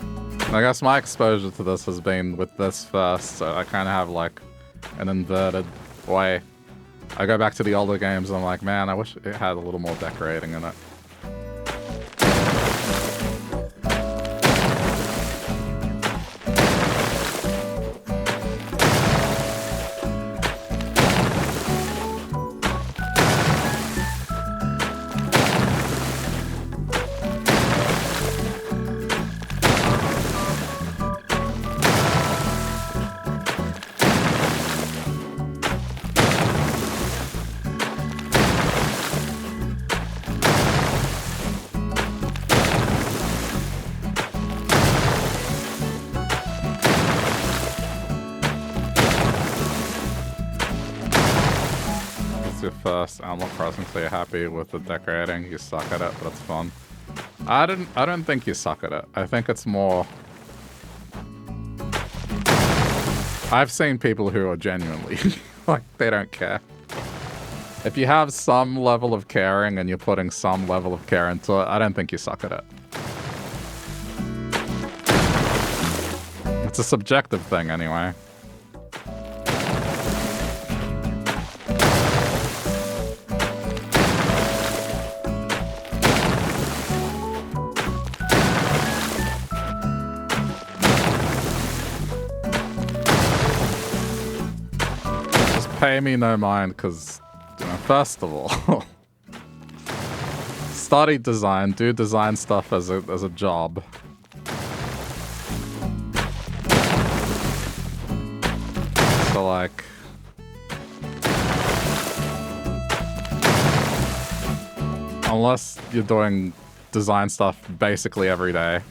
And I guess my exposure to this has been with this first, so I kind of have, like, an inverted way. I go back to the older games and I'm like, man, I wish it had a little more decorating in it. Animal Crossing, so you're happy with the decorating. You suck at it, but it's fun. I don't think you suck at it. I think it's more... I've seen people who are genuinely like, they don't care. If you have some level of caring and you're putting some level of care into it, I don't think you suck at it. It's a subjective thing anyway. Pay me no mind, because, you know, First of all, study design, do design stuff as a job. So like, unless you're doing design stuff basically every day,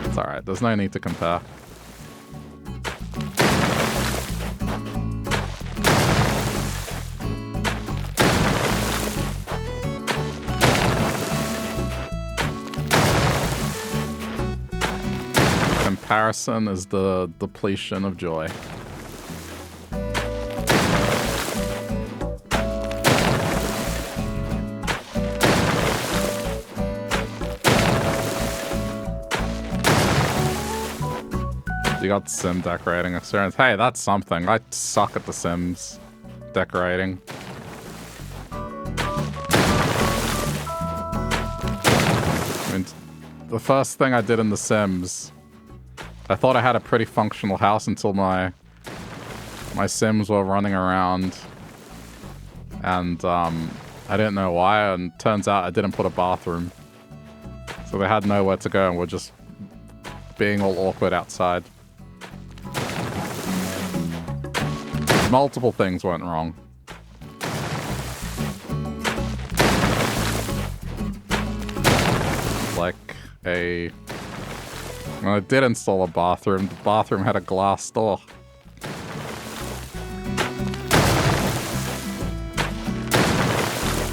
it's alright, there's no need to compare. Comparison is the depletion of joy. You got sim decorating experience. Hey, that's something. I suck at the Sims decorating. I mean, the first thing I did in the Sims, I thought I had a pretty functional house until my Sims were running around, and I didn't know why, and turns out I didn't put a bathroom. So they had nowhere to go and were just being all awkward outside. Multiple things went wrong. Like when I did install a bathroom, the bathroom had a glass door.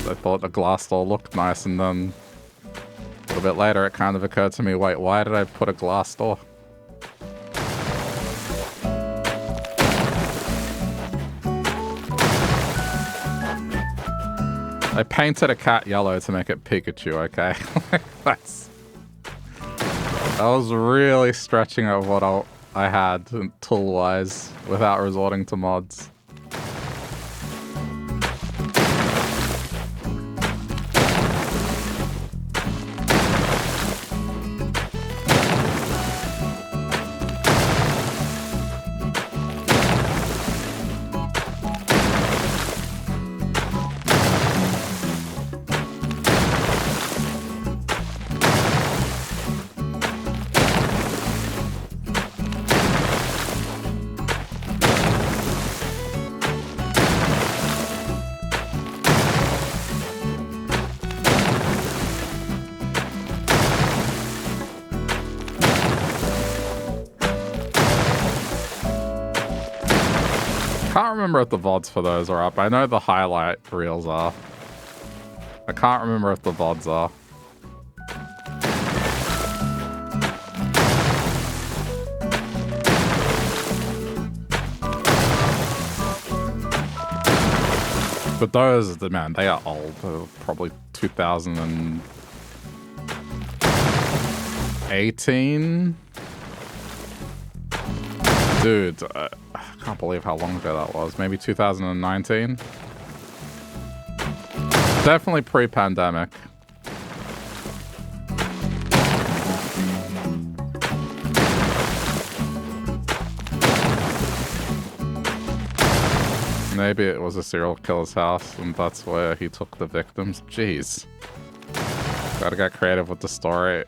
I thought the glass door looked nice, and then a little bit later it kind of occurred to me, wait, why did I put a glass door? I painted a cat yellow to make it Pikachu, okay? I was really stretching out what I had tool-wise without resorting to mods. Remember if the VODs for those are up. I know the highlight reels are. I can't remember if the VODs are. But those, man, they are old. They're probably 2018? Dude, I can't believe how long ago that was. Maybe 2019? Definitely pre-pandemic. Maybe it was a serial killer's house, and that's where he took the victims. Jeez. Gotta get creative with the story.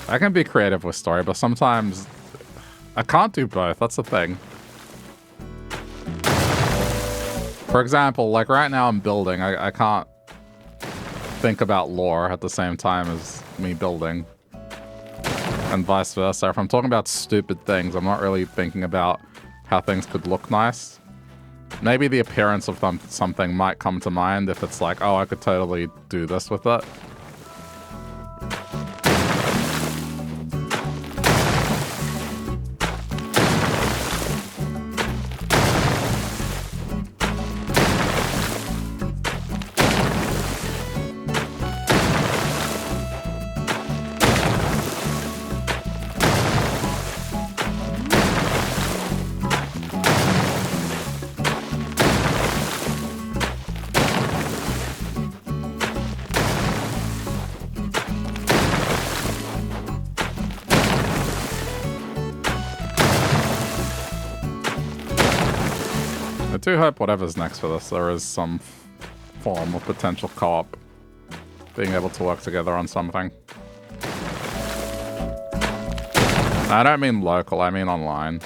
I can be creative with story, but sometimes I can't do both. That's the thing. For example, like right now I'm building. I can't think about lore at the same time as me building. And vice versa. If I'm talking about stupid things, I'm not really thinking about how things could look nice. Maybe the appearance of something might come to mind if it's like, oh, I could totally do this with it. do hope whatever's next for this, there is some form of potential co-op. Being able to work together on something. I don't mean local, I mean online.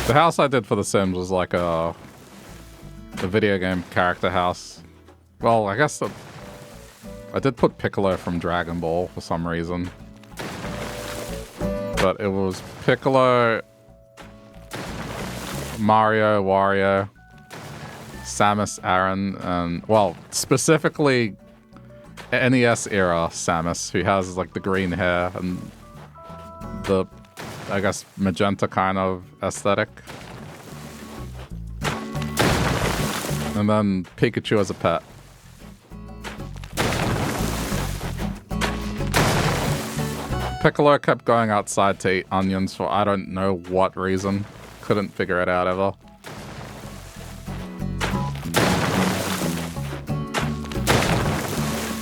The house I did for The Sims was like a video game character house. Well, I guess I did put Piccolo from Dragon Ball for some reason. But it was Piccolo, Mario, Wario, Samus Aran, and, well, specifically NES era Samus, who has like the green hair and the, I guess, magenta kind of aesthetic. And then Pikachu as a pet. Piccolo kept going outside to eat onions for I don't know what reason. Couldn't figure it out ever.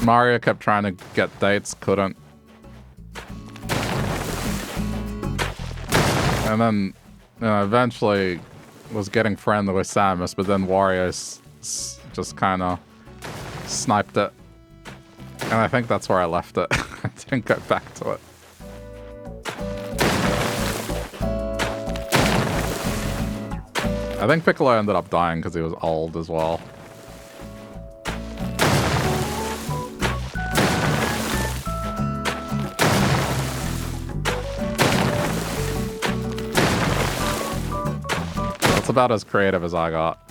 Mario kept trying to get dates, couldn't. And then, you know, eventually was getting friendly with Samus, but then Wario just kind of sniped it. And I think that's where I left it. I didn't go back to it. I think Piccolo ended up dying because he was old as well. That's about as creative as I got.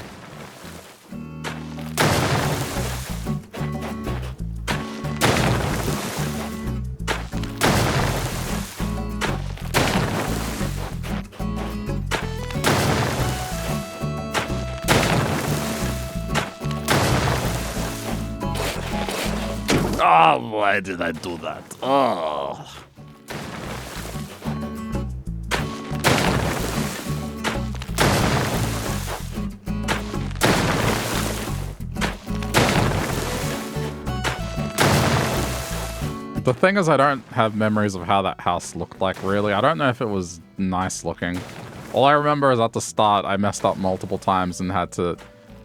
Oh, why did I do that? Oh. The thing is, I don't have memories of how that house looked like, really. I don't know if it was nice looking. All I remember is at the start, I messed up multiple times and had to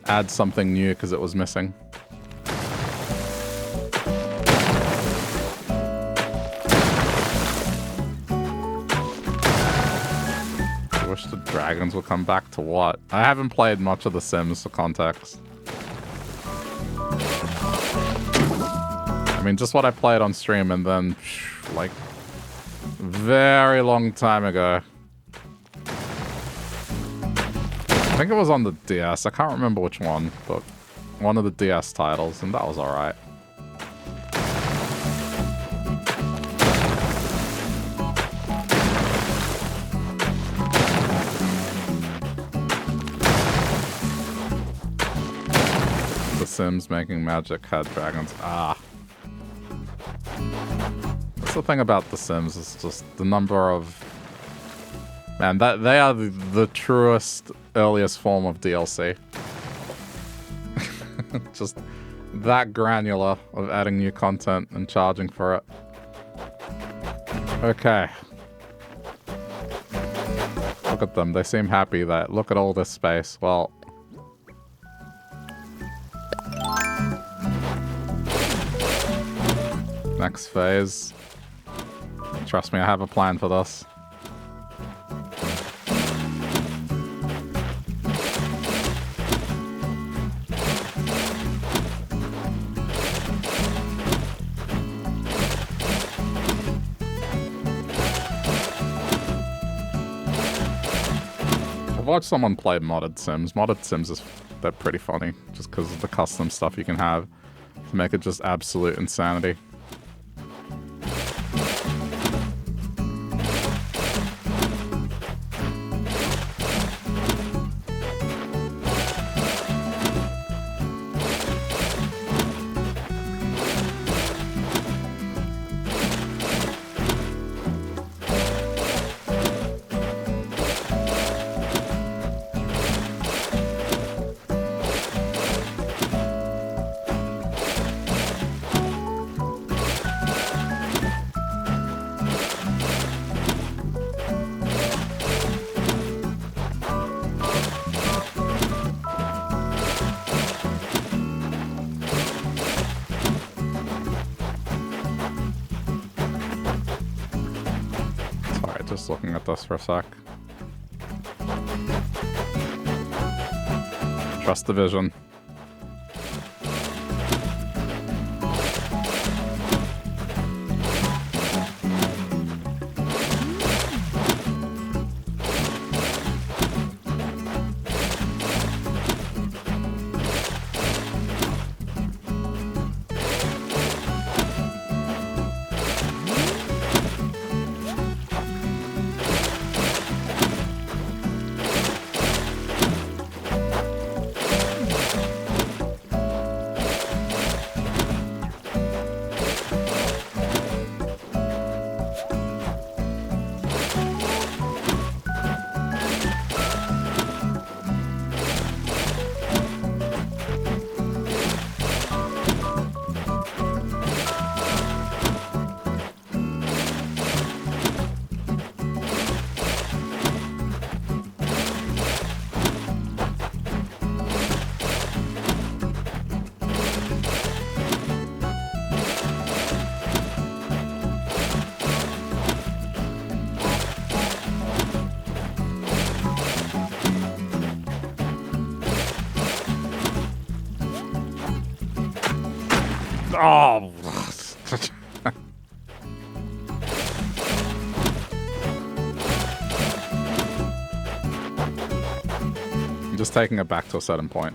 add something new because it was missing. I wish the dragons would come back to what? I haven't played much of The Sims for context. I mean, just what I played on stream and then, like, very long time ago. I think it was on the DS. I can't remember which one, but one of the DS titles, and that was alright. The Sims making magic had dragons. Ah. That's the thing about The Sims, is just the number of... Man, that they are the truest, earliest form of DLC. Just that granular of adding new content and charging for it. Okay. Look at them, they seem happy that, look at all this space. Well... Next phase. Trust me, I have a plan for this. watch someone play modded Sims. Modded Sims they're pretty funny just because of the custom stuff you can have to make it just absolute insanity. Looking at this for a sec. Trust the vision. Oh. I'm just taking it back to a certain point.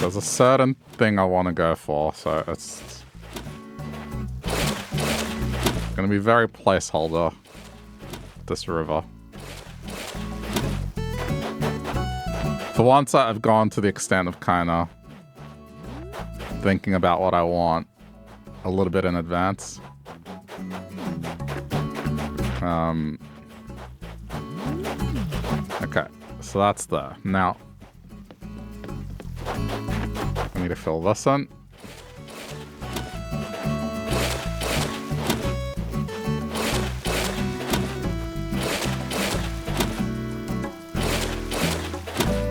There's a certain thing I want to go for, so it's going to be very placeholder, this river. For once, I've gone to the extent of kind of thinking about what I want a little bit in advance. Okay, so that's there. Now, I need to fill this in.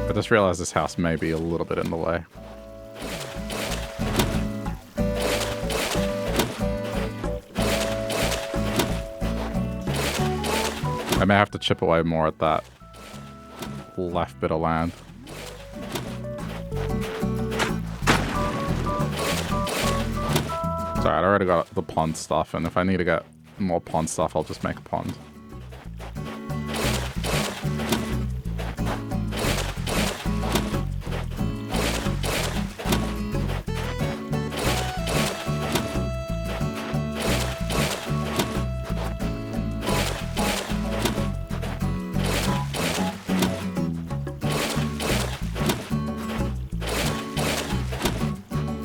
I just realized this house may be a little bit in the way. I may have to chip away more at that left bit of land. It's alright, I already got the pond stuff, and if I need to get more pond stuff, I'll just make a pond.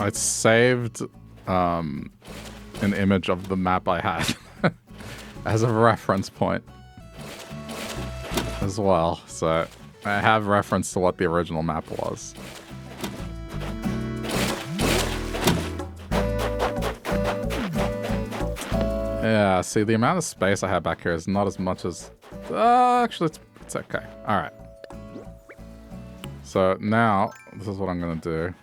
I saved an image of the map I had as a reference point as well, so I have reference to what the original map was. Yeah, see, the amount of space I have back here is not as much as... actually, it's okay. Alright. So now, this is what I'm going to do.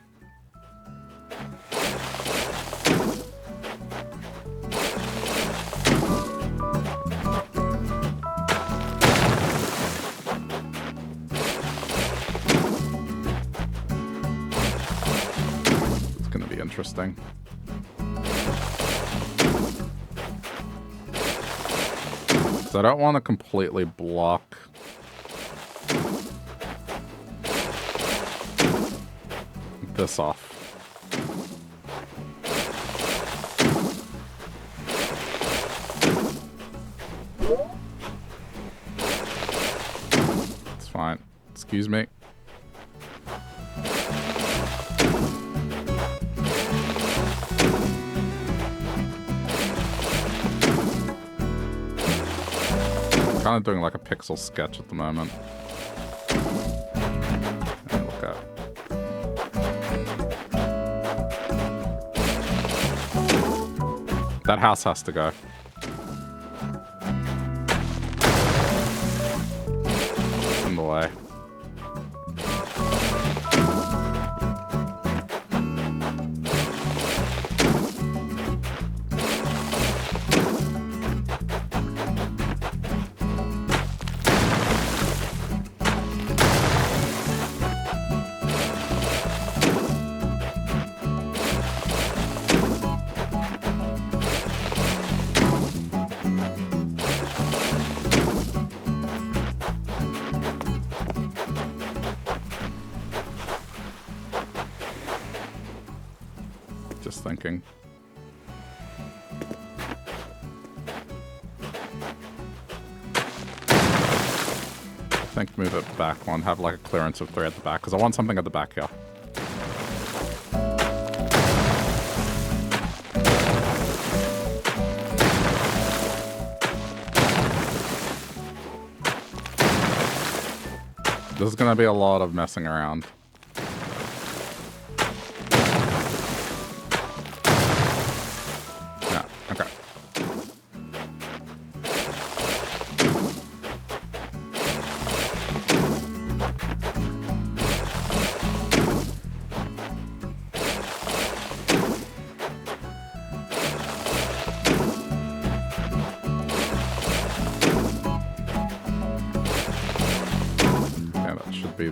interesting. So I don't want to completely block this off. It's fine. Excuse me. Kind of doing like a pixel sketch at the moment. And look at that house has to go. In the way. Just thinking. I think move it back one, have like a clearance of 3 at the back, because I want something at the back here. This is going to be a lot of messing around. Yeah, okay.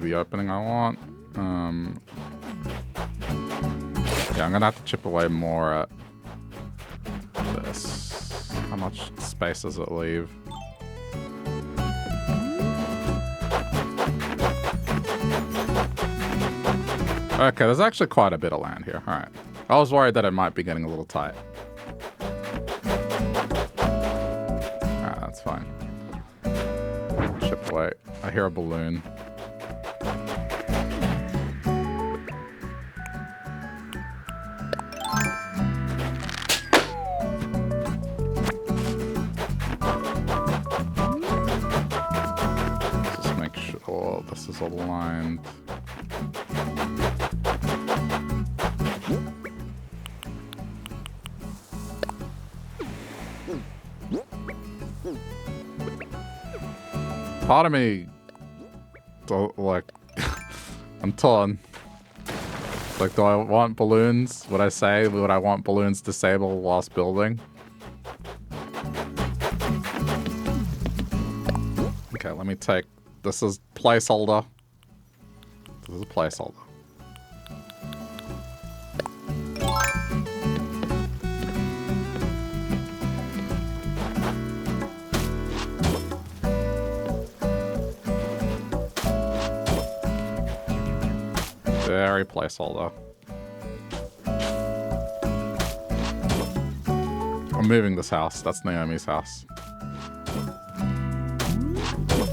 The opening I want. Yeah, I'm gonna have to chip away more at this. How much space does it leave? Okay, there's actually quite a bit of land here. Alright. I was worried that it might be getting a little tight. Alright, that's fine. Chip away. I hear a balloon. This is aligned. Part of me, like, I'm torn. Like, do I want balloons? Would I say, would I want balloons disabled whilst building? Okay, let me take. This is placeholder. This is a placeholder. Very placeholder. I'm moving this house. That's Naomi's house.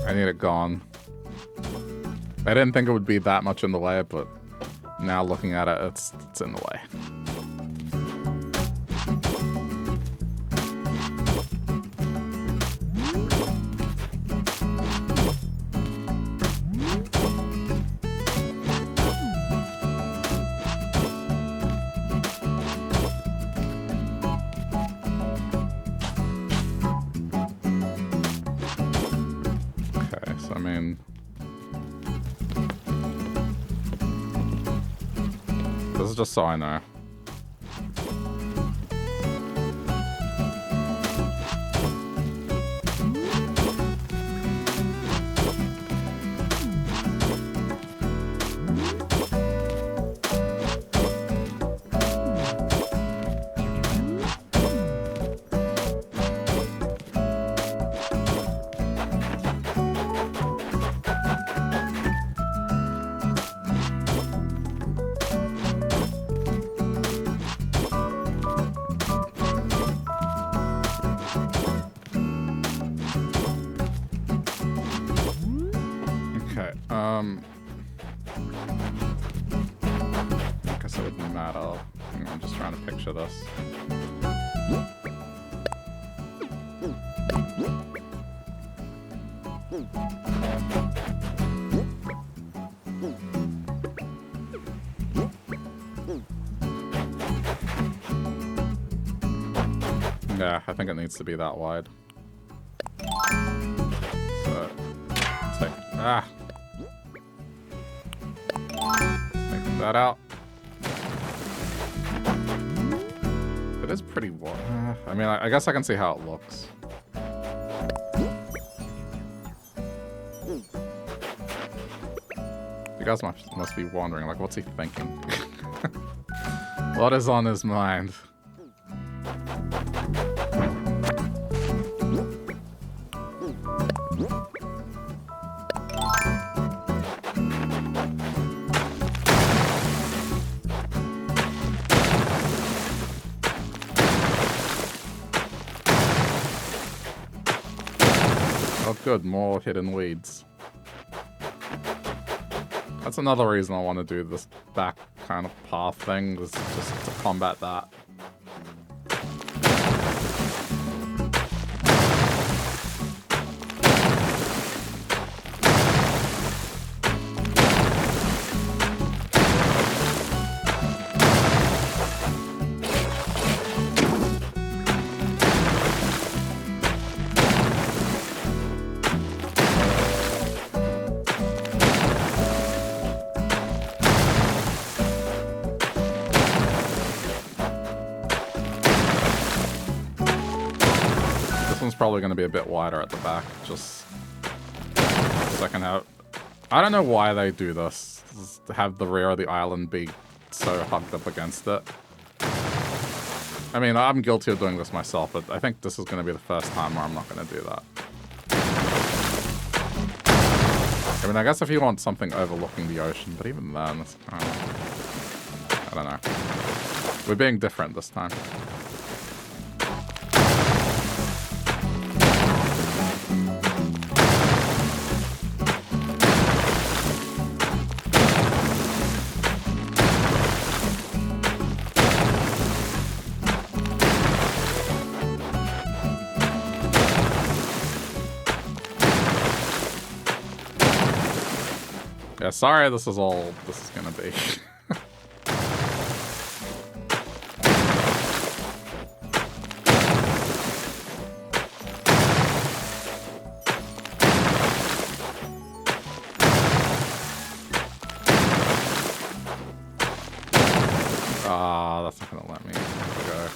I need it gone. I didn't think it would be that much in the way, but now looking at it, it's in the way. Just so I know. I guess it wouldn't matter. I'm just trying to picture this. Yeah, I think it needs to be that wide. So, take that out. It is pretty wide. I mean, I guess I can see how it looks. You guys must be wondering, like, what's he thinking? What is on his mind? Oh good, more hidden weeds. That's another reason I want to do this back kind of path thing, is just to combat that. Probably going to be a bit wider at the back, just second out. I don't know why they do this, to have the rear of the island be so hugged up against it. I mean, I'm guilty of doing this myself, but I think this is going to be the first time where I'm not going to do that. I mean, I guess if you want something overlooking the ocean, but even then, it's kind of, I don't know. We're being different this time. Yeah, sorry this is all this is gonna be. That's not gonna let me go.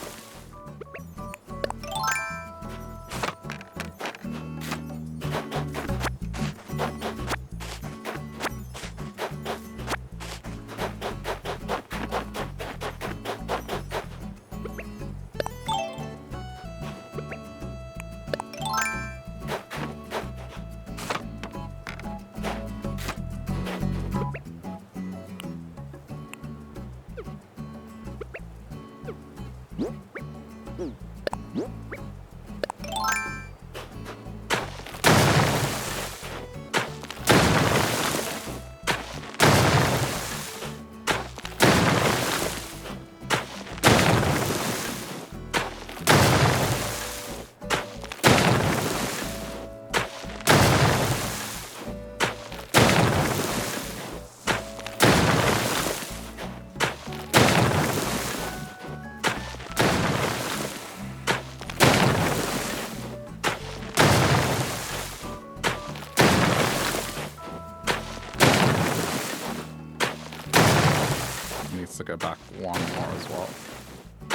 To go back one more as well.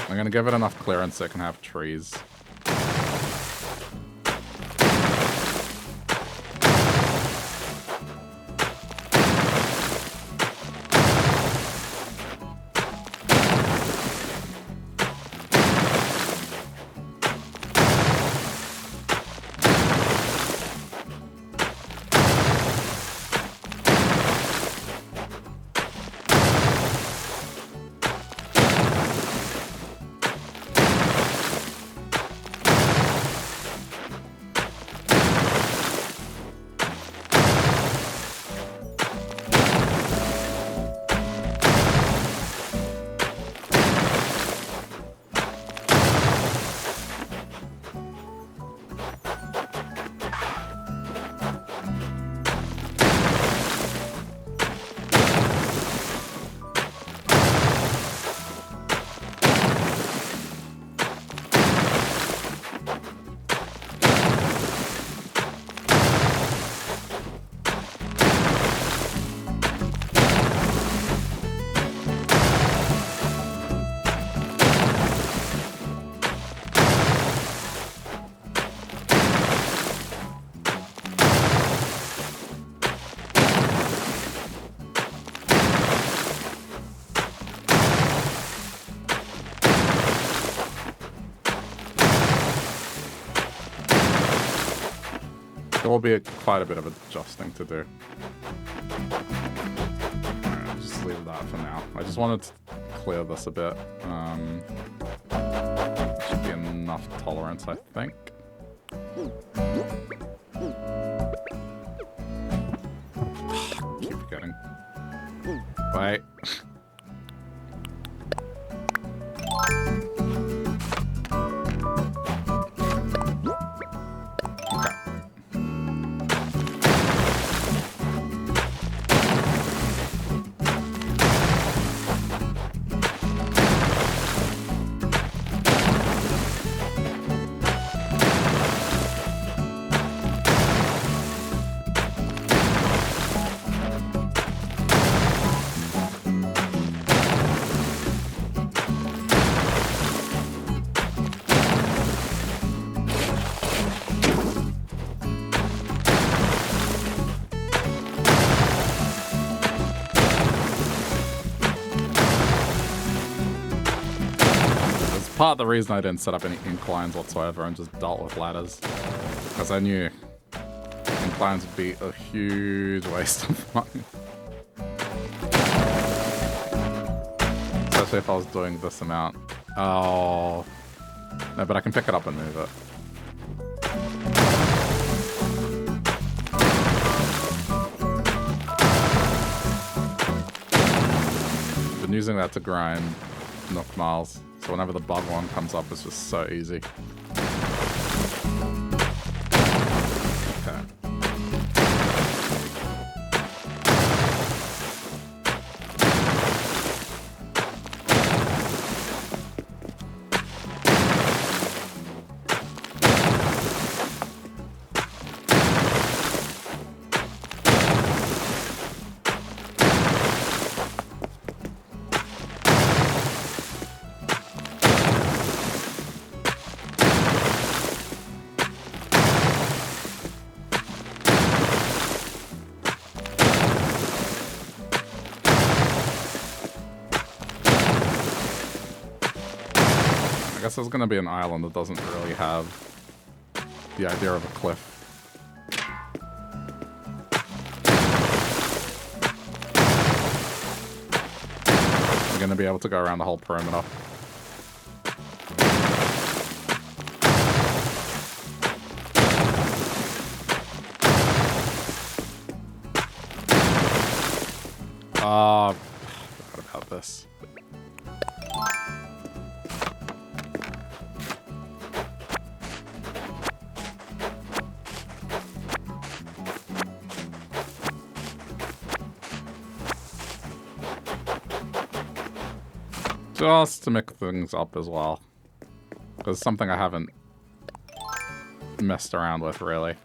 I'm gonna give it enough clearance so it can have trees. There will be quite a bit of adjusting to do. Alright, just leave that for now. I just wanted to clear this a bit. Should be enough tolerance, I think. Keep forgetting. Wait. Part of the reason I didn't set up any inclines whatsoever and just dealt with ladders. Because I knew inclines would be a huge waste of money. Especially if I was doing this amount. Oh. No, but I can pick it up and move it. Been using that to grind Nook miles. So whenever the bug one comes up, it's just so easy. Okay. I guess there's gonna be an island that doesn't really have the idea of a cliff. We're gonna be able to go around the whole perimeter. I forgot about this. Just to mix things up as well. Because it's something I haven't messed around with, really.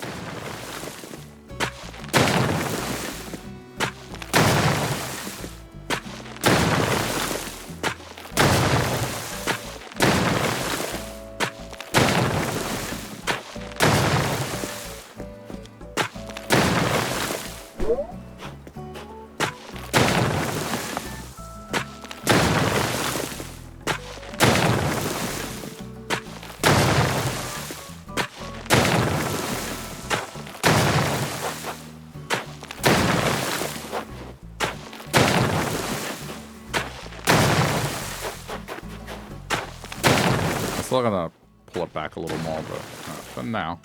Still gonna pull it back a little more, but for now.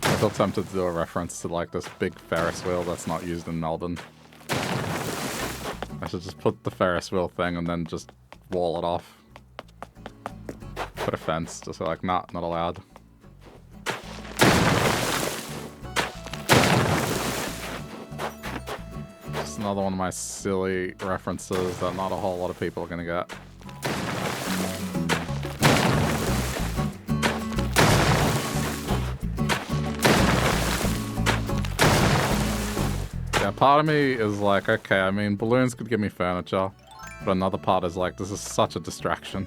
I feel tempted to do a reference to like this big Ferris wheel that's not used in Melbourne. I should just put the Ferris wheel thing and then just wall it off. Put a fence, just like, nah, not allowed. another one of my silly references that not a whole lot of people are gonna get. Yeah, part of me is like, okay, I mean, balloons could give me furniture, but another part is like, this is such a distraction.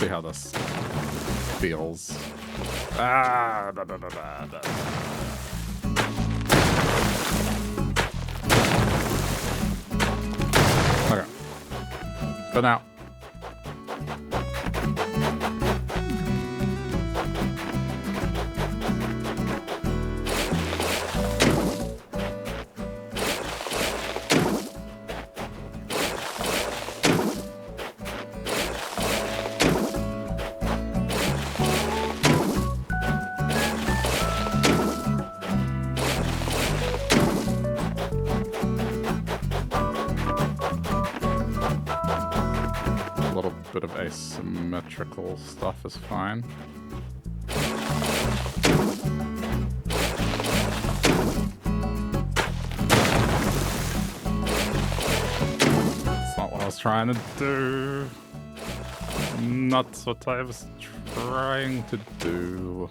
How this feels. Ah, da, da, da, da, da. Okay. But now. Bit of asymmetrical stuff is fine. That's not what I was trying to do. Not what I was trying to do.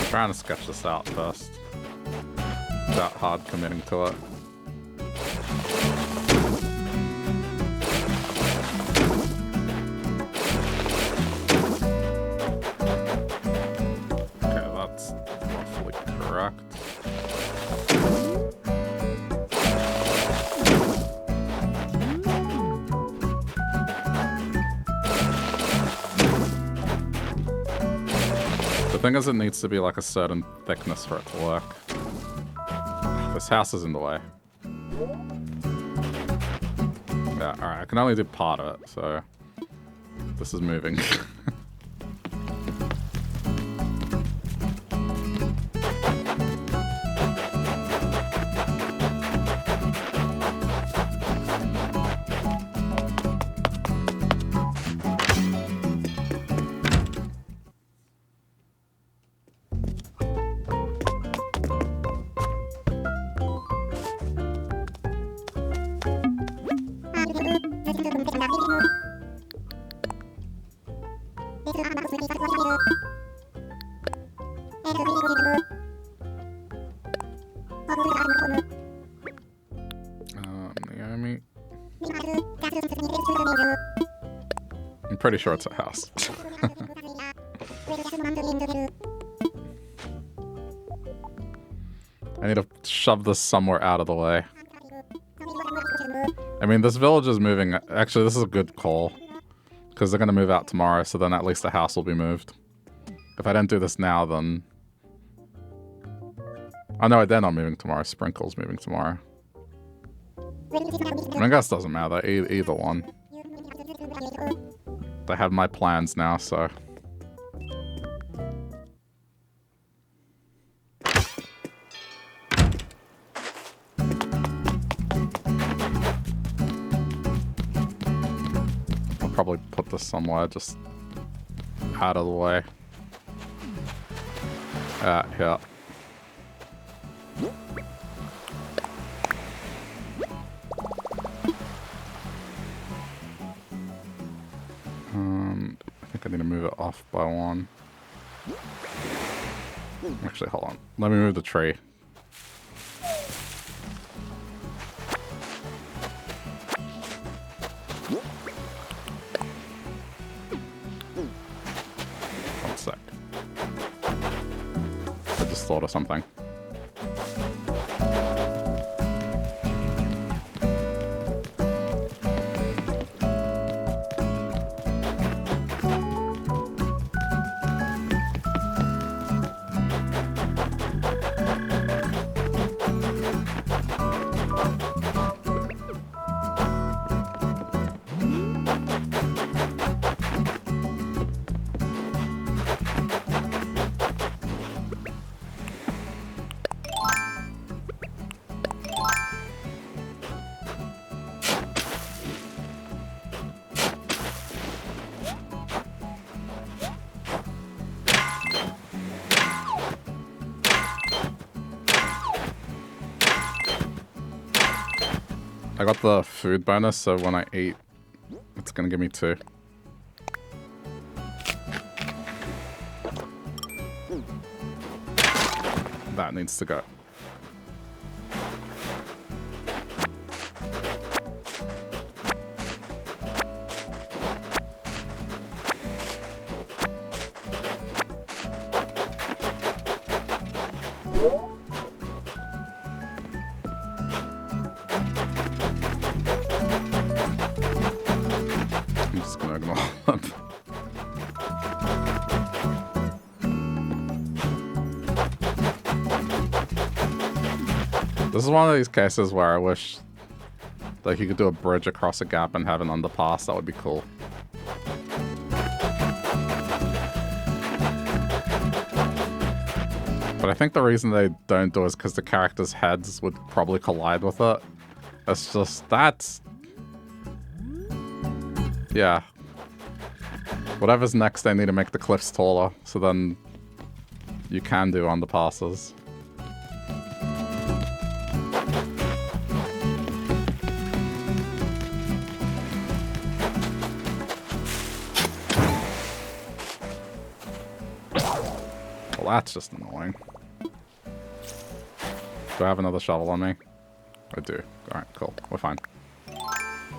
Trying to sketch this out first without hard committing to it. Okay, that's roughly correct. The thing is, it needs to be like a certain thickness for it to work. This house is in the way. Yeah, alright, I can only do part of it, so this is moving. Naomi. I'm pretty sure it's a house. I need to shove this somewhere out of the way. I mean, this village is moving. Actually, this is a good call. Because they're going to move out tomorrow, so then at least the house will be moved. If I don't do this now, then... Oh no, they're not moving tomorrow. Sprinkle's moving tomorrow. I mean, I guess it doesn't matter. Either one. They have my plans now, so... I'll probably put this somewhere just out of the way. Yeah. I think I need to move it off by one. Actually, hold on. Let me move the tree. One sec. I just thought of something. I got the food bonus, so when I eat, it's gonna give me 2. That needs to go. This is one of these cases where I wish like you could do a bridge across a gap and have an underpass. That would be cool. But I think the reason they don't do it is because the characters' heads would probably collide with it. It's just, that's... Yeah. Whatever's next, they need to make the cliffs taller, so then you can do underpasses. That's just annoying. Do I have another shovel on me? I do. Alright, cool. We're fine.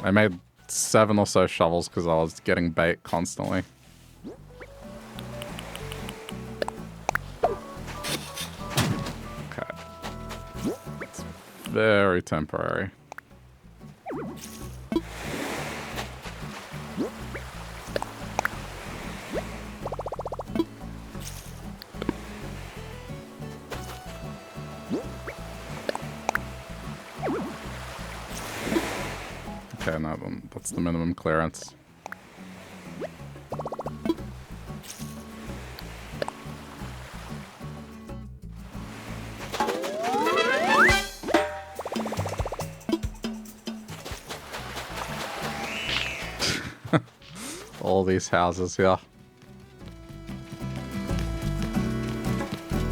I made 7 or so shovels because I was getting bait constantly. Okay. It's very temporary. Okay, no, that's the minimum clearance. All these houses here.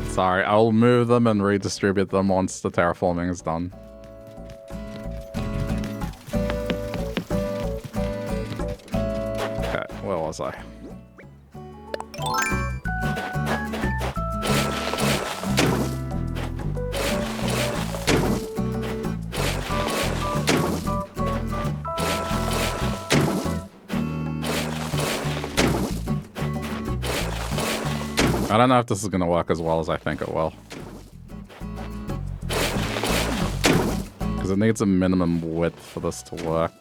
Sorry, I'll move them and redistribute them once the terraforming is done. Where was I? I don't know if this is going to work as well as I think it will. Because it needs a minimum width for this to work.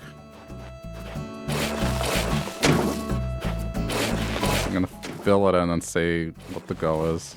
I'm gonna fill it in and see what the go is.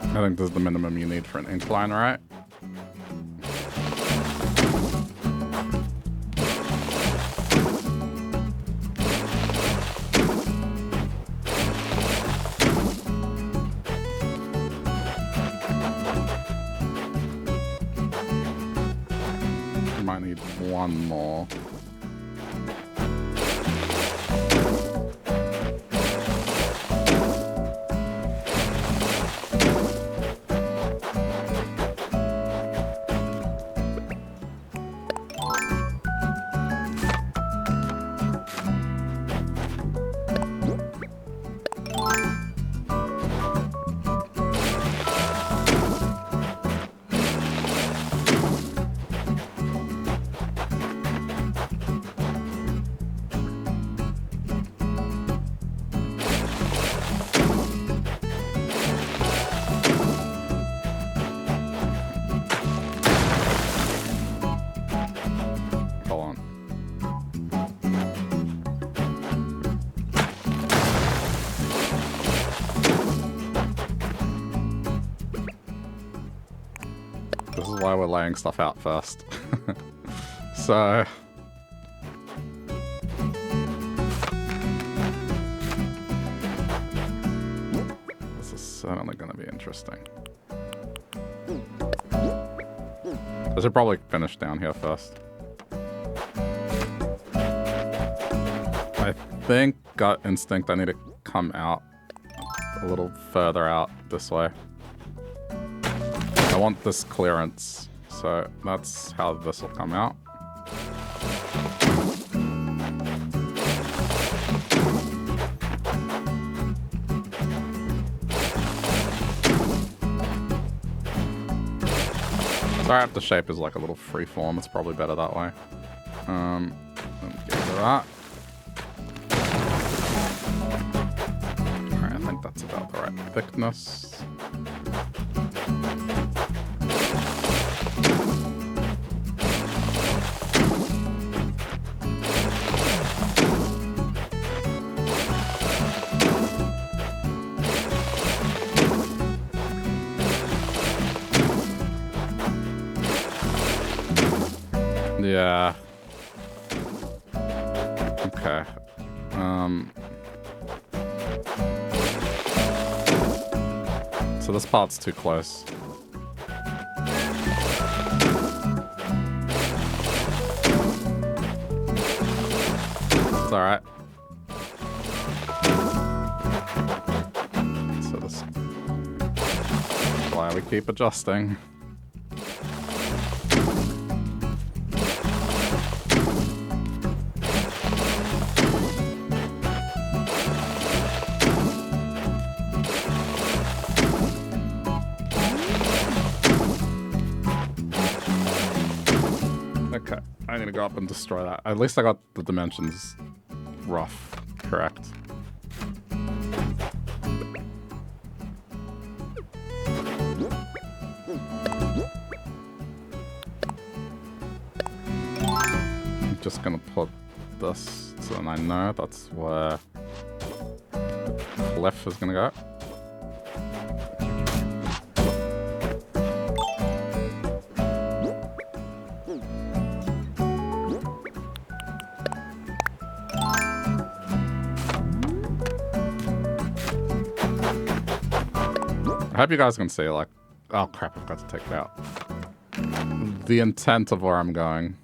I think this is the minimum you need for an incline, right? Might need one more. Why we're laying stuff out first. So this is certainly going to be interesting. I should probably finish down here first. I think gut instinct I need to come out a little further out this way. I want this clearance, so that's how this will come out. Sorry if the shape is like a little free form, it's probably better that way. Let me get rid of that. Alright, I think that's about the right thickness. Yeah. Okay. So this part's too close. It's alright. So this... why we keep adjusting. Go up and destroy that. At least I got the dimensions rough, correct. I'm just gonna put this so then I know that's where the cliff is gonna go. I hope you guys can see, like... Oh, crap, I've got to take it out. The intent of where I'm going.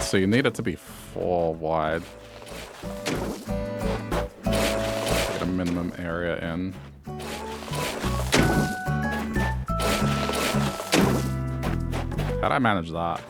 So you need it to be 4 wide. Get a minimum area in. How'd I manage that?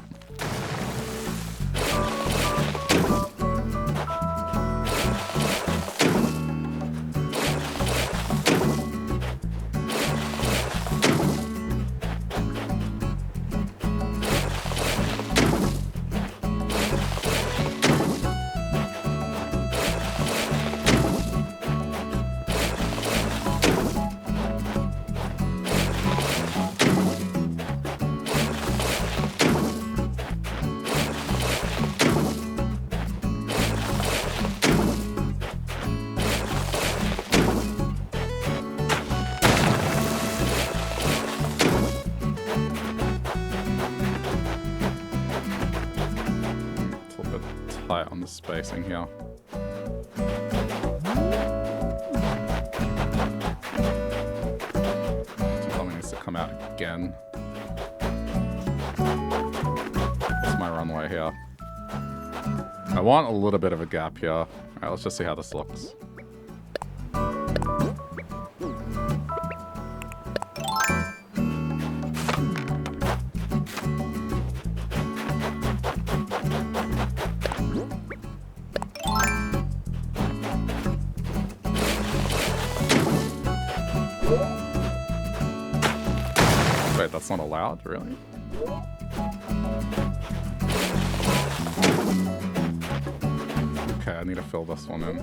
On the spacing here. Something needs to come out again. That's my runway here. I want a little bit of a gap here. Alright, let's just see how this looks. That's not allowed, really? Okay, I need to fill this one in.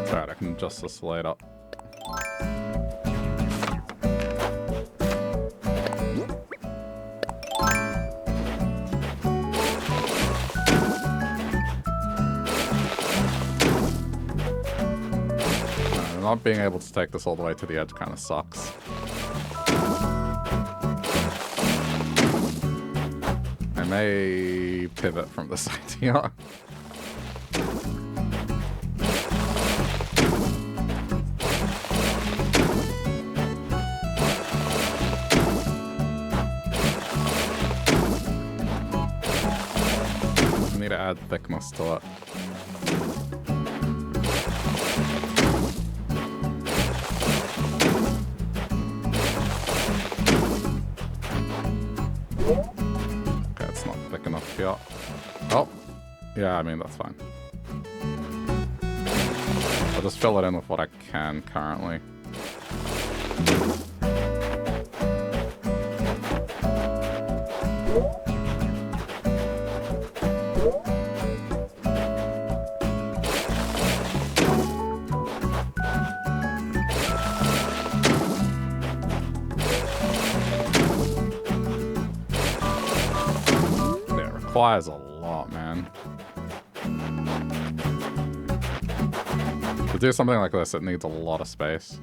Alright, I can adjust this later. Not being able to take this all the way to the edge kind of sucks. I may pivot from this idea. I need to add thickness to it. Yeah. Oh, yeah, I mean, that's fine. I'll just fill it in with what I can currently. Requires a lot, man. To do something like this, it needs a lot of space.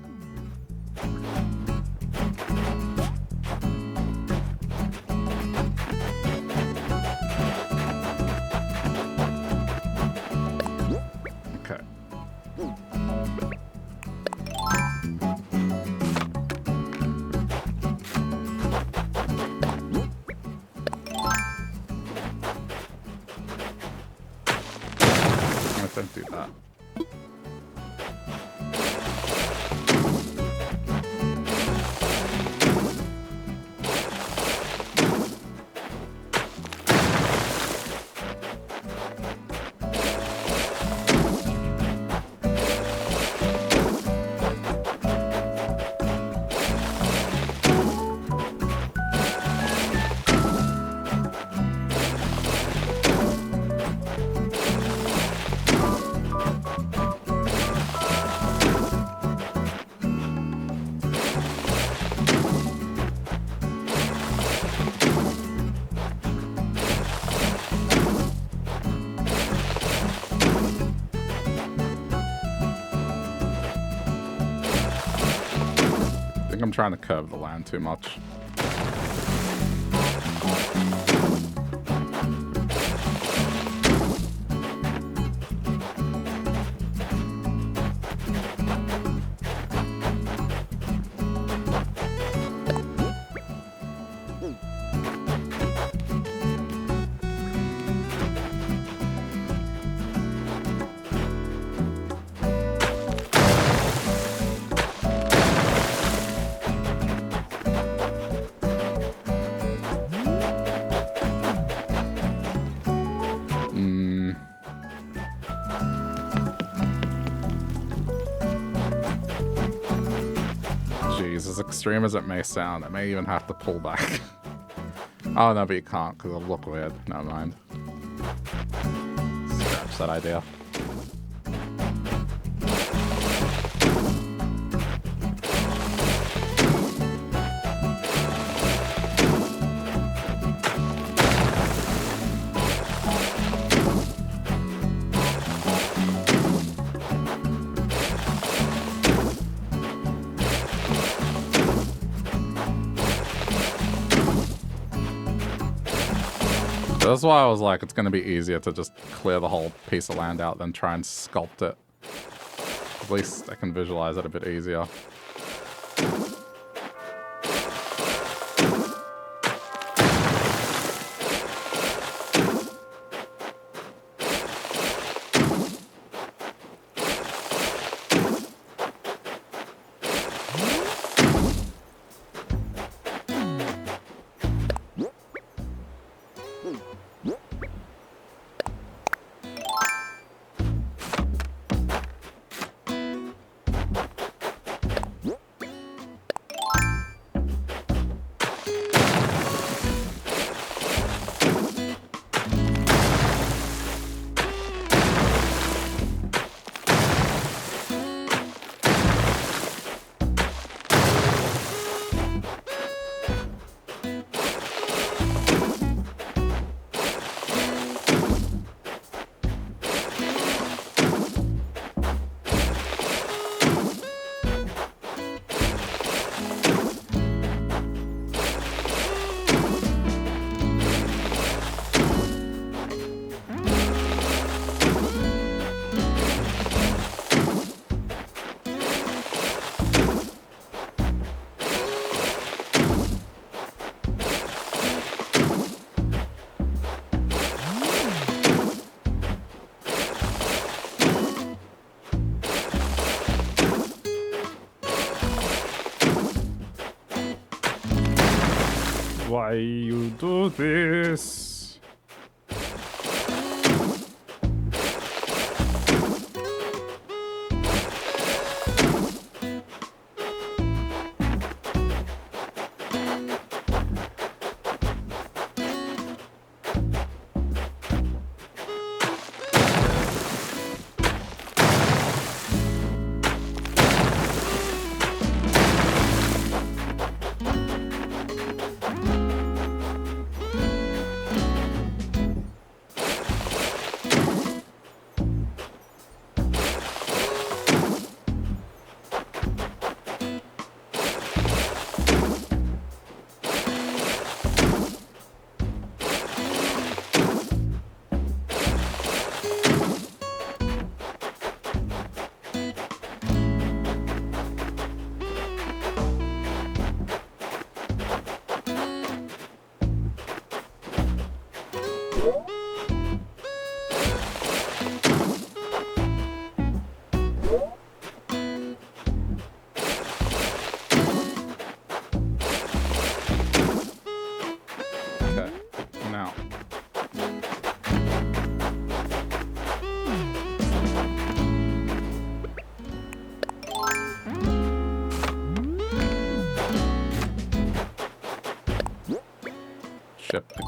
Okay. Don't do that. I'm trying to curve the land too much. As extreme as it may sound, it may even have to pull back. Oh no, but you can't because it'll look weird. Never mind. Scraps that idea. That's why I was like, it's going to be easier to just clear the whole piece of land out than try and sculpt it. At least I can visualize it a bit easier. Why you do this?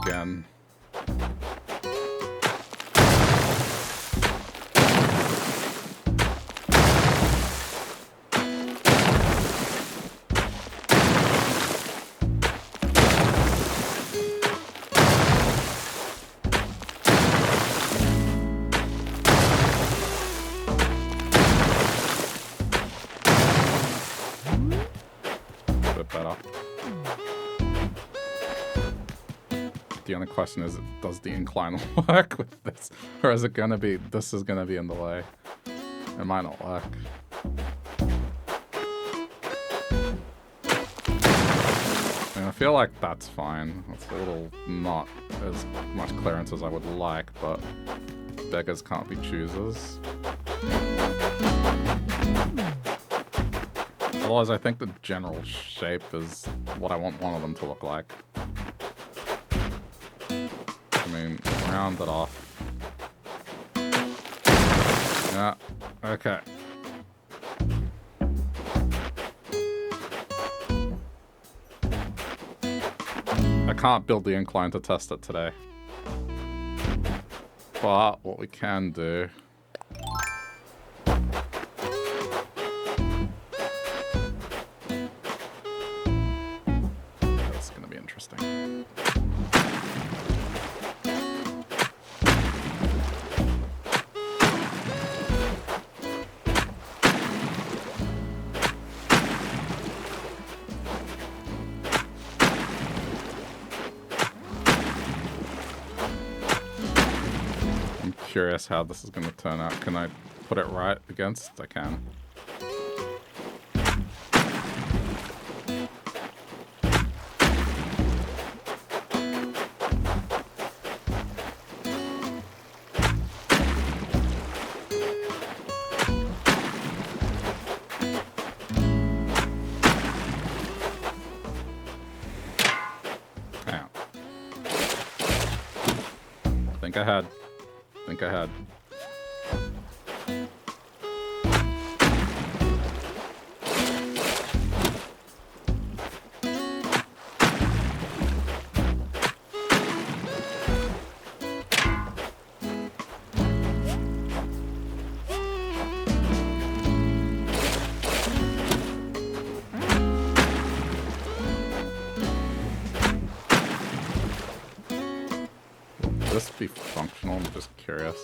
Again. better. The only question is, does the incline work with this? Or is it gonna be, this is gonna be in the way? It might not work. I mean, I feel like that's fine. It's a little not as much clearance as I would like, but beggars can't be choosers. Otherwise, I think the general shape is what I want one of them to look like. I mean, round it off. Yeah, okay. I can't build the incline to test it today. But what we can do... That's gonna be interesting. Curious how this is going to turn out. Can I put it right against? I can. Hang on. I think I had. Will this be functional? I'm just curious.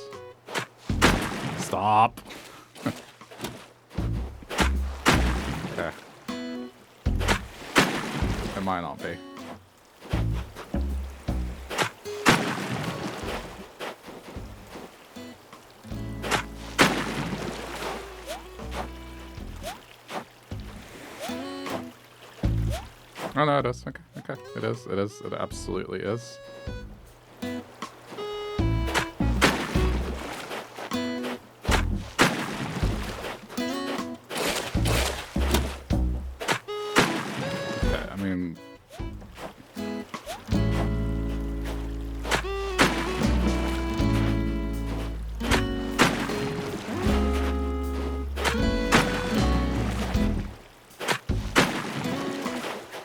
Stop! Okay. It might not be. Oh no, it is. Okay, okay. It is. It is. It absolutely is.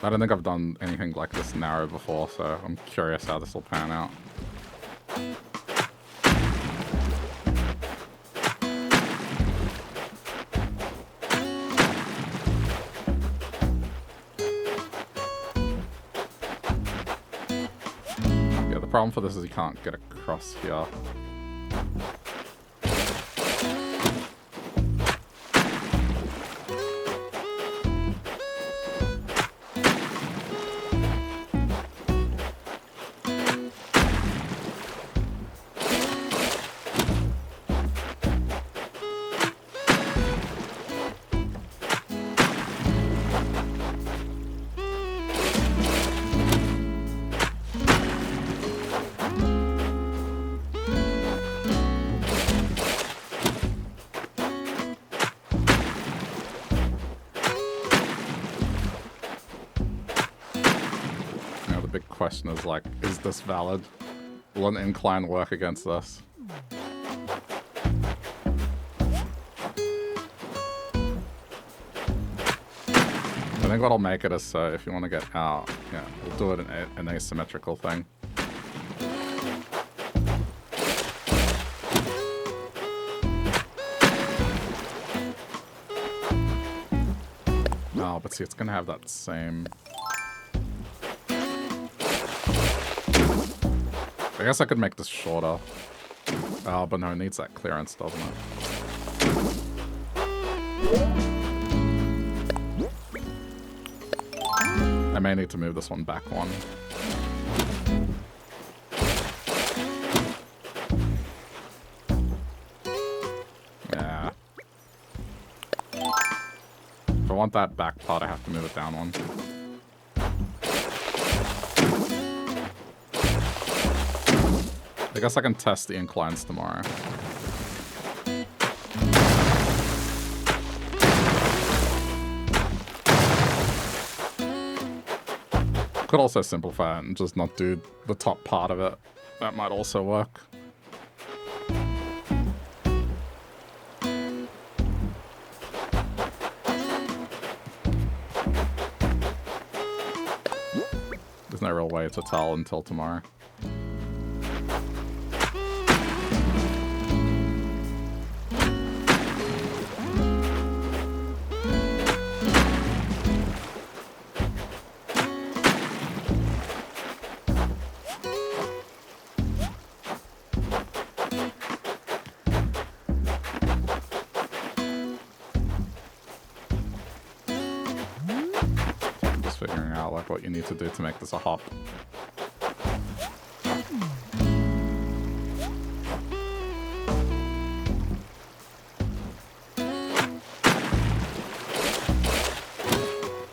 I don't think I've done anything like this narrow before, so I'm curious how this will pan out. Yeah, the problem for this is you can't get across here. Question is like, is this valid? Will an incline work against this? I think what'll make it is so if you want to get out, yeah, we'll do it in an asymmetrical thing. No, but see, it's gonna have that same. I guess I could make this shorter. Oh, but no, it needs that clearance, doesn't it? may need to move this one back one. Yeah. If I want that back part, I have to move it down one. I guess I can test the inclines tomorrow. Could also simplify it and just not do the top part of it. That might also work. There's no real way to tell until tomorrow. What you need to do to make this a hop. I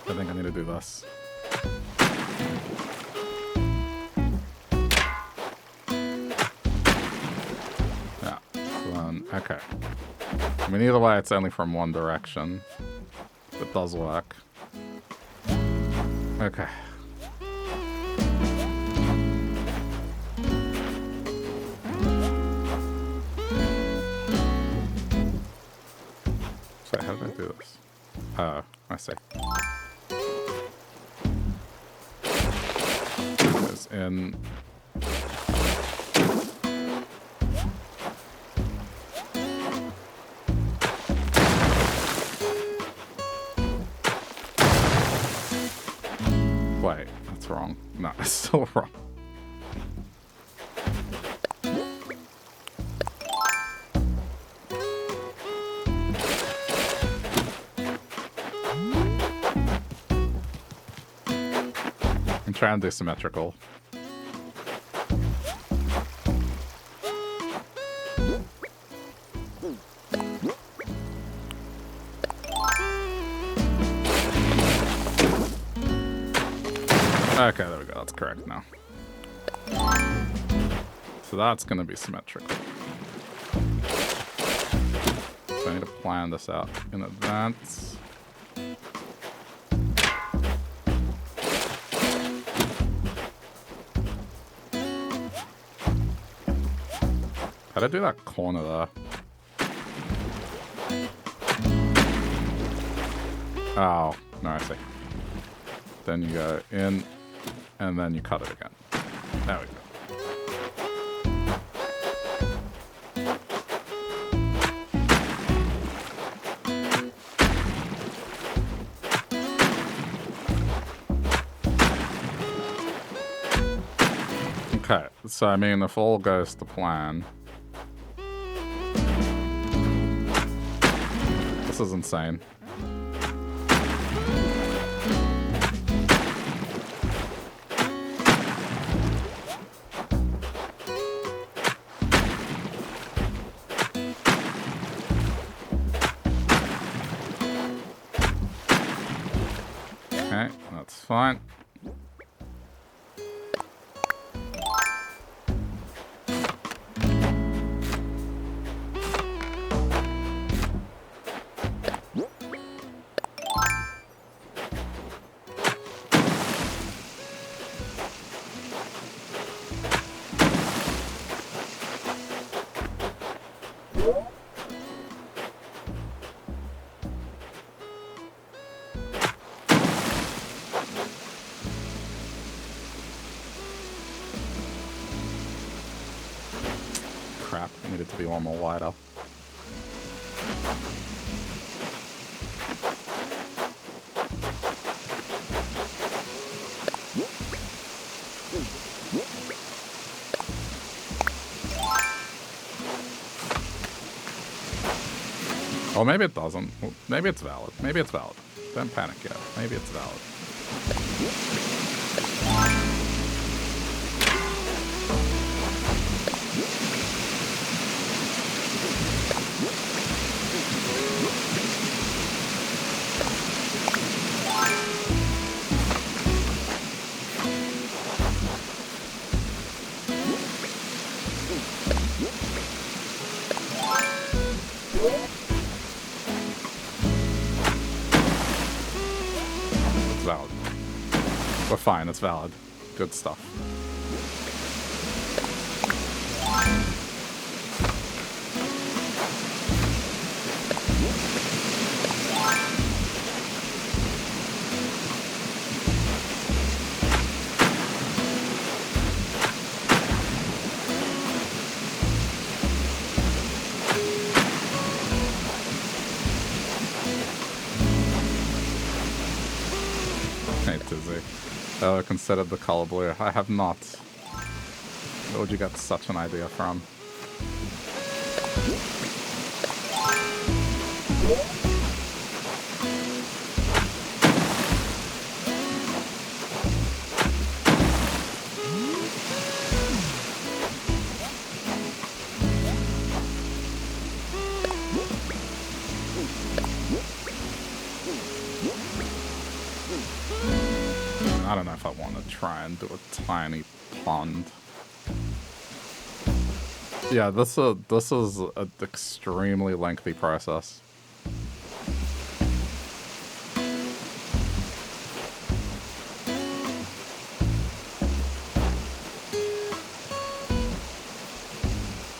think I need to do this. Yeah. Okay. I mean, either way, it's only from one direction. It does work. Okay. So how did I do this? Oh, I see. It's in... Wait, that's wrong. No, it's still wrong. I'm trying to do symmetrical. Okay, there we go. That's correct now. So that's going to be symmetrical. So I need to plan this out in advance. How'd I do that corner there? Oh, no, I see. Then you go in, and then you cut it again. There we go. Okay, so I mean, if all goes to plan... This is insane. Okay, that's fine. Crap, I needed to be one more wider. Oh, maybe it doesn't. Well, maybe it's valid. Maybe it's valid. Don't panic yet. Maybe it's valid. It's valid. We're fine, it's valid. Good stuff. Hey, Tizzy. Considered the color blue. I have not. Where would you get such an idea from? I don't know if I want to try and do a tiny pond. Yeah, this is an extremely lengthy process.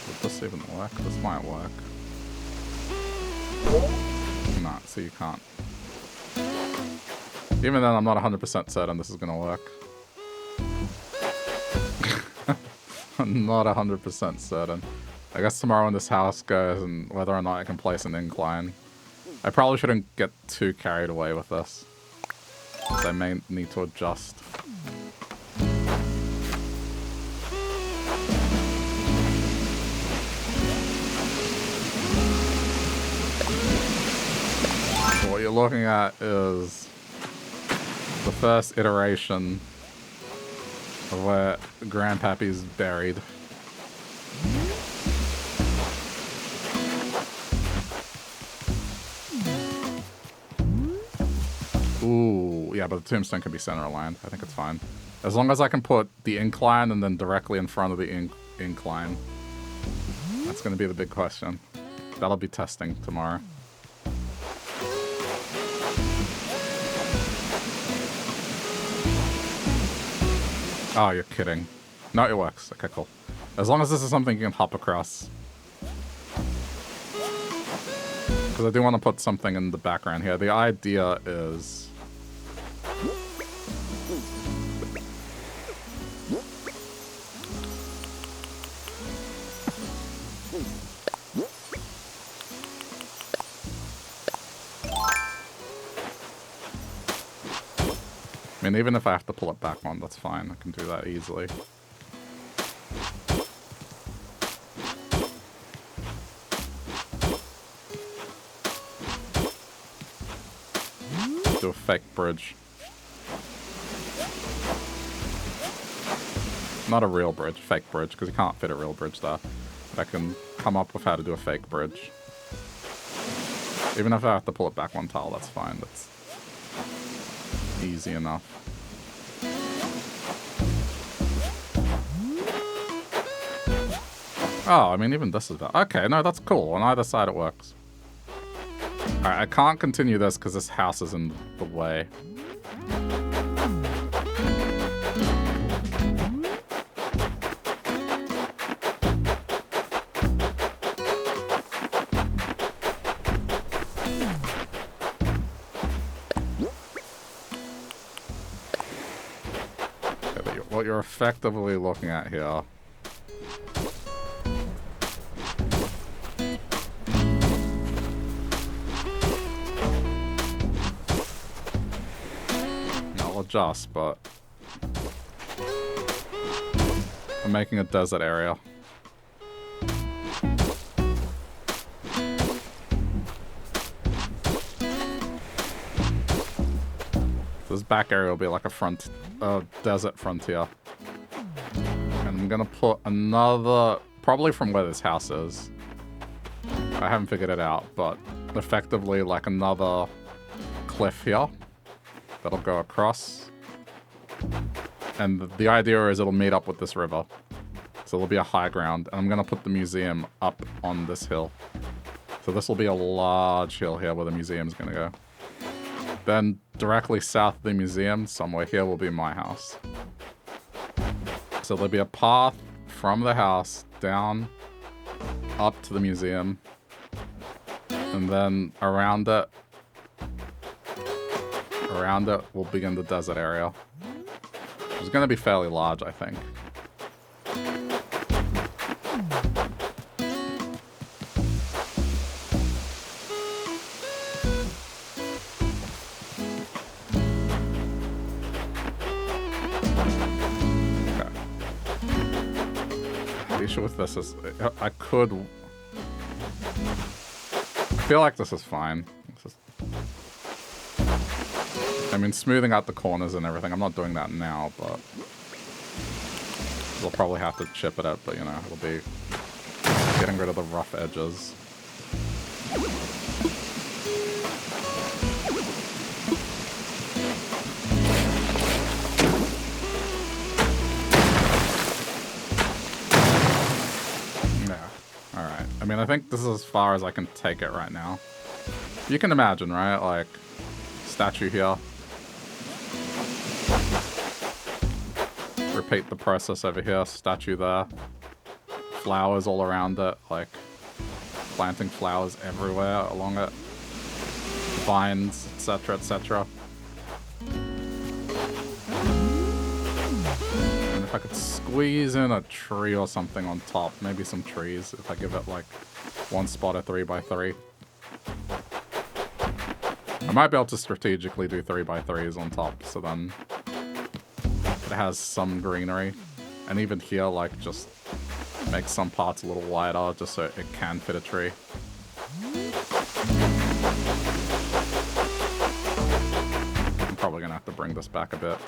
Would this even work? This might work. Nah, so you can't. Even then, I'm not 100% certain this is gonna work. I'm not 100% certain. I guess tomorrow when this house goes and whether or not I can place an incline. I probably shouldn't get too carried away with this, because I may need to adjust. So what you're looking at is the first iteration of where Grandpappy's buried. Ooh, yeah, but the tombstone can be center aligned. I think it's fine. As long as I can put the incline and then directly in front of the incline. That's going to be the big question. That'll be testing tomorrow. Oh, you're kidding. No, it works. Okay, cool. As long as this is something you can hop across. Because I do want to put something in the background here. The idea is... I mean, even if I have to pull it back one, that's fine. I can do that easily. Do a fake bridge. Not a real bridge, fake bridge, because you can't fit a real bridge there. But I can come up with how to do a fake bridge. Even if I have to pull it back one tile, that's fine. That's easy enough. Oh, I mean, even this is bad. Okay, no, that's cool. On either side it works. Alright, I can't continue this because this house is in the way. Okay, what you're effectively looking at here adjust, but I'm making a desert area. this back area will be like a desert frontier. And I'm gonna put another, probably from where this house is. I haven't figured it out, but effectively like another cliff here that'll go across. And the idea is it'll meet up with this river. So there'll be a high ground, and I'm gonna put the museum up on this hill. So this will be a large hill here where the museum's gonna go. Then directly south of the museum, somewhere here, will be my house. So there'll be a path from the house down up to the museum, and then around it will begin the desert area. It's gonna be fairly large, I think. With this is I feel like this is fine. I mean, smoothing out the corners and everything, I'm not doing that now, but we'll probably have to chip it up, but you know, it'll be getting rid of the rough edges. I mean, I think this is as far as I can take it right now. You can imagine, right? Like, statue here. Repeat the process over here. Statue there. Flowers all around it. Like, planting flowers everywhere along it. Vines, etc., etc. And if I could squeeze in a tree or something on top, maybe some trees, if I give it like one spot of 3x3. I might be able to strategically do 3x3s on top, so then it has some greenery. And even here, like, just make some parts a little wider just so it can fit a tree. I'm probably gonna have to bring this back a bit.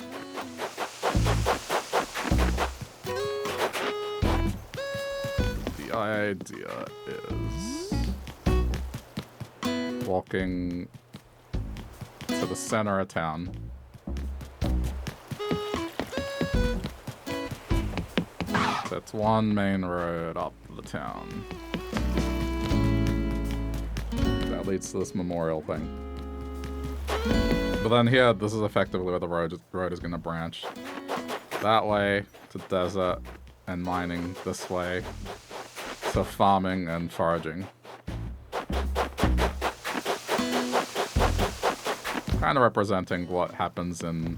The idea is walking to the center of town. That's one main road up the town. That leads to this memorial thing. But then here, this is effectively where the road is going to branch. That way to desert and mining, this way to farming and foraging. Kind of representing what happens in...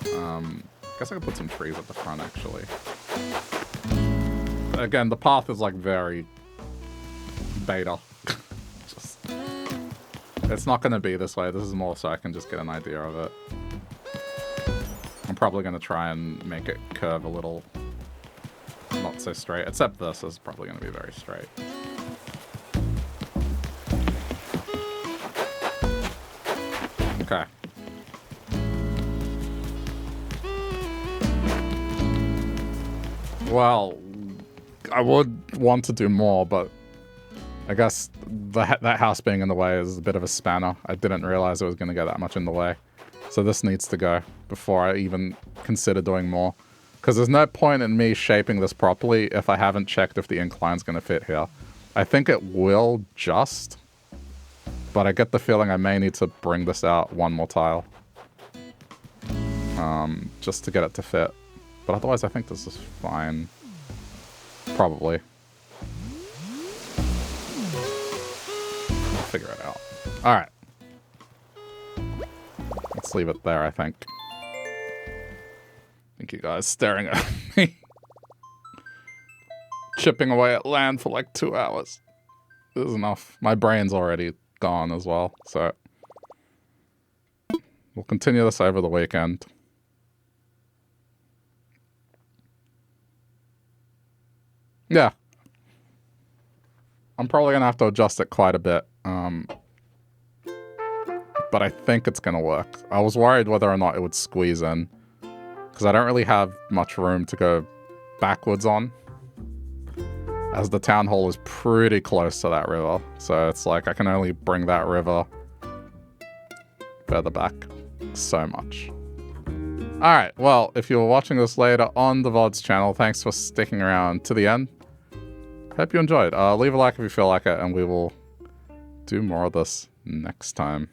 I guess I could put some trees at the front, actually. Again, the path is like very beta. Just, it's not going to be this way. This is more so I can just get an idea of it. I'm probably going to try and make it curve a little. Not so straight. Except this is probably going to be very straight. Okay. Well, I would want to do more, but I guess that house being in the way is a bit of a spanner. I didn't realize it was going to get that much in the way. So this needs to go before I even consider doing more. Because there's no point in me shaping this properly if I haven't checked if the incline's going to fit here. I think it will just, but I get the feeling I may need to bring this out one more tile. Just to get it to fit. But otherwise, I think this is fine. Probably. I'll figure it out. Alright. Let's leave it there, I think. Thank you guys staring at me. Chipping away at land for like 2 hours. This is enough. My brain's already gone as well, so... We'll continue this over the weekend. Yeah. I'm probably going to have to adjust it quite a bit. but I think it's going to work. I was worried whether or not it would squeeze in, because I don't really have much room to go backwards on, as the town hall is pretty close to that river. So it's like I can only bring that river further back so much. Alright, well, if you're watching this later on the VOD's channel, thanks for sticking around to the end. Hope you enjoyed. Leave a like if you feel like it, and we will do more of this next time.